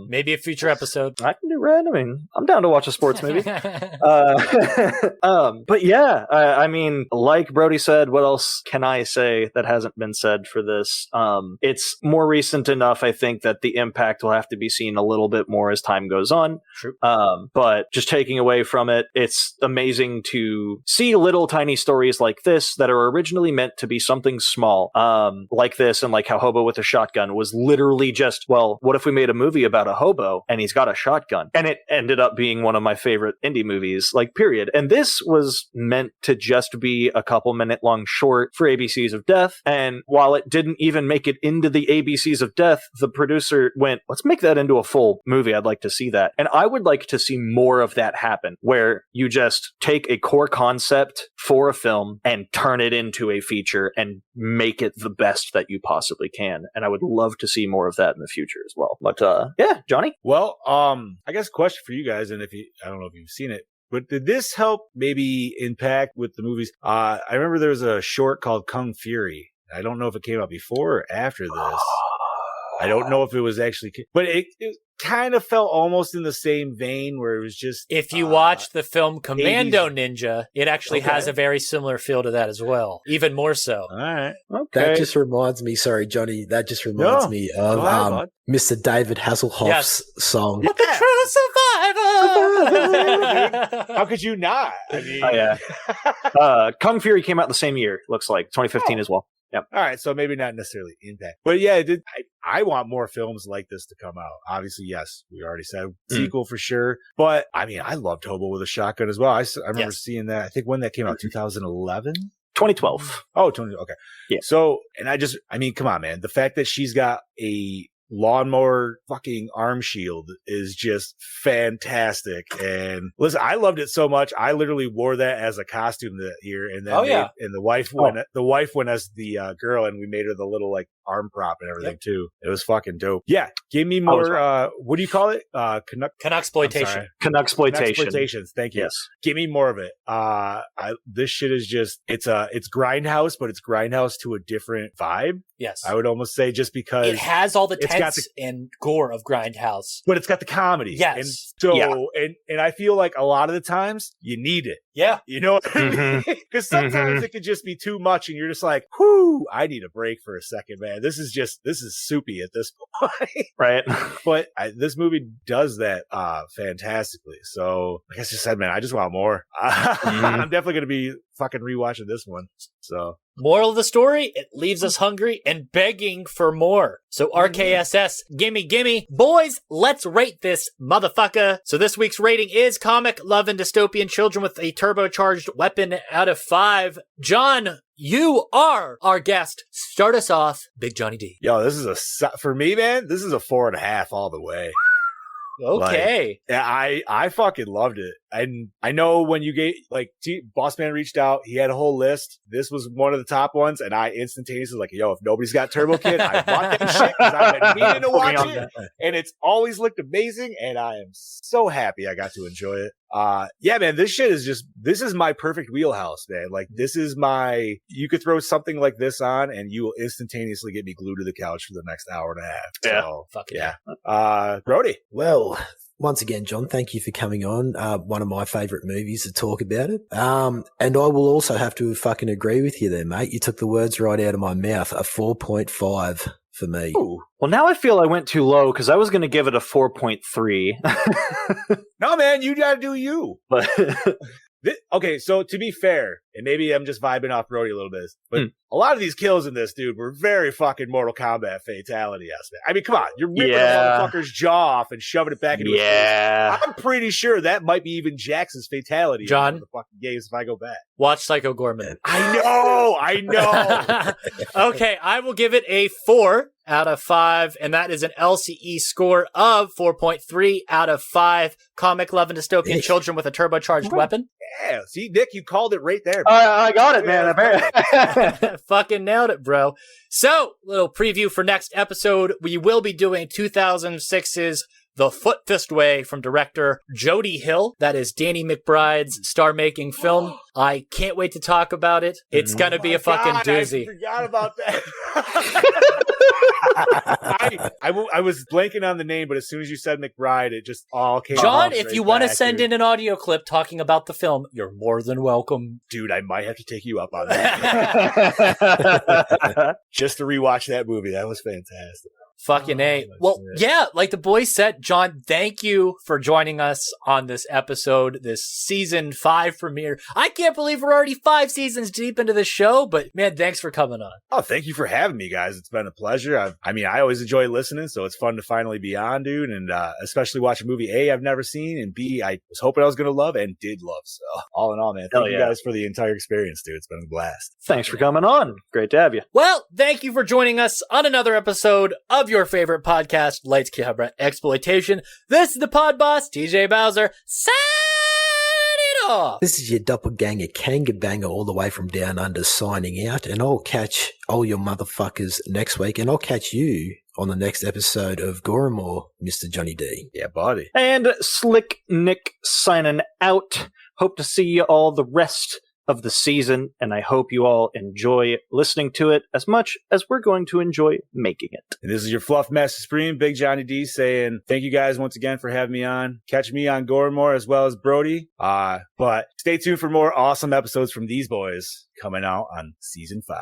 Maybe a future episode. I can do Rad. I mean, I'm down to watch a sports movie. But yeah, I mean, like Brody said, what else can I say that hasn't been said for this? It's more recent enough, I think, that the impact will have to be seen a little bit more as time goes on. True. But just taking away from it, it's amazing to see little tiny stories like this that are originally meant to be something small, like this, and like how Hobo with a Shotgun was literally just just, well, what if we made a movie about a hobo and he's got a shotgun? And it ended up being one of my favorite indie movies, like, period. And this was meant to just be a couple minute long short for ABCs of Death. And while it didn't even make it into the ABCs of Death, the producer went, let's make that into a full movie. I'd like to see that. And I would like to see more of that happen, where you just take a core concept for a film and turn it into a feature and make it the best that you possibly can. And I would love to see more of that in the future as well. But yeah, Johnny? Well, I guess a question for you guys, and I don't know if you've seen it, but did this help maybe impact with the movies? I remember there was a short called Kung Fury. I don't know if it came out before or after this. I don't know if it was actually, but it kind of felt almost in the same vein where it was just. If you watch the film Commando Ninja, it actually has a very similar feel to that as well. Even more so. All right. Okay. That just reminds me, sorry, Johnny, that just reminds me of Mr. David Hasselhoff's song. The true survivor! How could you not? I mean, Kung Fury came out the same year, looks like, 2015 as well. Yep. All right, so maybe not necessarily impact, but yeah, I want more films like this to come out. Obviously, yes, we already said sequel for sure, but I mean, I loved Hobo with a Shotgun as well. I remember seeing that. I think when that came out, 2011, 2012. Oh, 20. Okay, yeah. So, and I mean, come on, man. The fact that she's got a lawnmower fucking arm shield is just fantastic. And listen, I loved it so much. I literally wore that as a costume that year. And then and the wife went as the girl, and we made her the little like arm prop and everything too. It was fucking dope. Yeah, give me more. What do you call it? Canuxploitation. Canuxploitation. Thank you. Yes. Give me more of it. This shit is just it's Grindhouse, but it's Grindhouse to a different vibe. Yes, I would almost say, just because it has all the tense and gore of Grindhouse, but it's got the comedy. Yes, and so and I feel like a lot of the times you need it. Yeah, you know what I mean? Because sometimes it could just be too much, and you're just like, "Whoo, I need a break for a second, man. This is soupy at this point." Right. But this movie does that fantastically. So, like I just said, man, I just want more. I'm definitely going to be fucking rewatching this one. So, moral of the story, it leaves us hungry and begging for more. So RKSS, gimme. Boys, let's rate this motherfucker. So this week's rating is Comic Love and Dystopian Children with a Turbocharged Weapon out of 5. John, you are our guest. Start us off, Big Johnny D. Yo, this is for me, man, this is a 4.5 all the way. Okay. I fucking loved it. And I know when you Boss Man reached out, he had a whole list. This was one of the top ones, and I instantaneously was like, yo, if nobody's got Turbo Kid, I want that shit because I've been meaning to watch it. And it's always looked amazing, and I am so happy I got to enjoy it. Yeah, man, this is my perfect wheelhouse, man. Like, you could throw something like this on and you will instantaneously get me glued to the couch for the next hour and a half. Yeah. So, fuck yeah. Brody. Well, once again, John, thank you for coming on. One of my favorite movies to talk about it. And I will also have to fucking agree with you there, mate. You took the words right out of my mouth. A 4.5 for me. Ooh. Well, now I feel I went too low because I was going to give it a 4.3. No, man, you got to do you. But okay, so to be fair, and maybe I'm just vibing off Brody a little bit, but a lot of these kills in this, dude, were very fucking Mortal Kombat fatality aspect. I mean, come on, you're ripping a motherfucker's jaw off and shoving it back into his face. I'm pretty sure that might be even Jax's fatality. John, in the fucking games if I go back. Watch Psycho Gorman. I know. Okay, I will give it a 4 out of 5, and that is an LCE score of 4.3 out of 5. Comic Love and Dystopian Children with a Turbocharged Weapon. Yeah, see, Nick, you called it right there. I got it, man. Fucking nailed it, bro. So, little preview for next episode. We will be doing 2006's The Foot Fist Way from director Jody Hill. That is Danny McBride's star-making film. I can't wait to talk about it. It's gonna be a fucking doozy. I forgot about that. I was blanking on the name, but as soon as you said McBride, it just all came. John, if you want to send in an audio clip talking about the film, you're more than welcome. Dude, I might have to take you up on that. Just to rewatch that movie. That was fantastic. Fucking A. Well, yeah, like the boys said, John, thank you for joining us on this episode, this season 5 premiere. I can't believe we're already 5 seasons deep into the show, but man, thanks for coming on. Oh, thank you for having me, guys. It's been a pleasure. I always enjoy listening, so it's fun to finally be on, dude, and especially watch a movie A, I've never seen, and B, I was hoping I was going to love and did love. So all in all, man, thank you guys for the entire experience, dude. It's been a blast. Thanks for coming on. Great to have you. Well, thank you for joining us on another episode of your favorite podcast, Lights Camera Exploitation. This is the pod boss, TJ Bowser. Sign it off. This is your doppelganger Kangabanger all the way from down under signing out, and I'll catch all your motherfuckers next week, and I'll catch you on the next episode of Gorimore, Mr. Johnny D. Yeah, buddy. And Slick Nick signing out. Hope to see you all the rest of the season, and I hope you all enjoy listening to it as much as we're going to enjoy making it. And this is your Fluff Master Supreme, Big Johnny D, saying thank you guys once again for having me on. Catch me on Gorimore as well as Brody. But stay tuned for more awesome episodes from these boys coming out on season 5.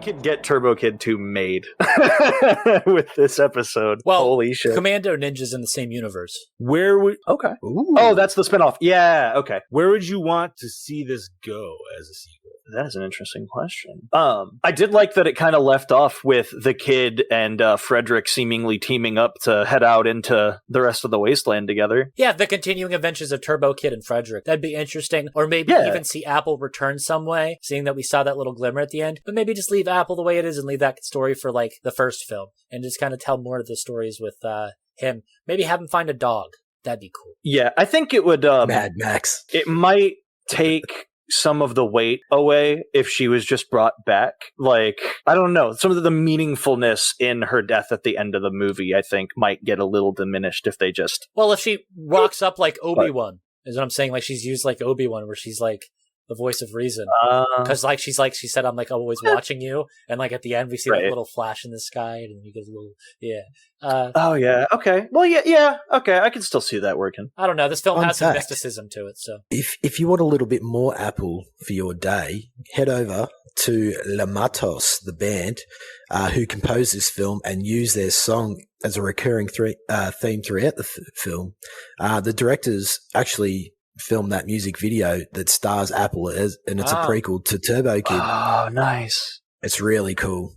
could get Turbo Kid 2 made with this episode. Well, holy shit. Commando Ninja's in the same universe. Where would Okay. Ooh. Oh, that's the spinoff. Yeah, okay. Where would you want to see this go as a sequel? That is an interesting question. I did like that it kind of left off with the kid and Frederick seemingly teaming up to head out into the rest of the wasteland together. Yeah, the continuing adventures of Turbo Kid and Frederick. That'd be interesting. Or maybe even see Apple return some way, seeing that we saw that little glimmer at the end. But maybe just leave Apple the way it is and leave that story for like the first film and just kind of tell more of the stories with him. Maybe have him find a dog. That'd be cool. Yeah, I think it would... Mad Max. It might take some of the weight away if she was just brought back. Like, I don't know. Some of the meaningfulness in her death at the end of the movie, I think, might get a little diminished if they just... Well, if she rocks up like Obi-Wan, is what I'm saying. Like, she's used like Obi-Wan, where she's like the voice of reason. Because she said, I'm like always watching you. And like at the end, we see that little flash in the sky and you get a little, oh, yeah. Okay. Well, yeah. Okay. I can still see that working. I don't know. This film has some mysticism to it. So if you want a little bit more Apple for your day, head over to La Matos, the band, who composed this film and used their song as a recurring theme throughout the film. The directors actually filmed that music video that stars Apple and it's a prequel to Turbo Kid. Oh, nice. It's really cool.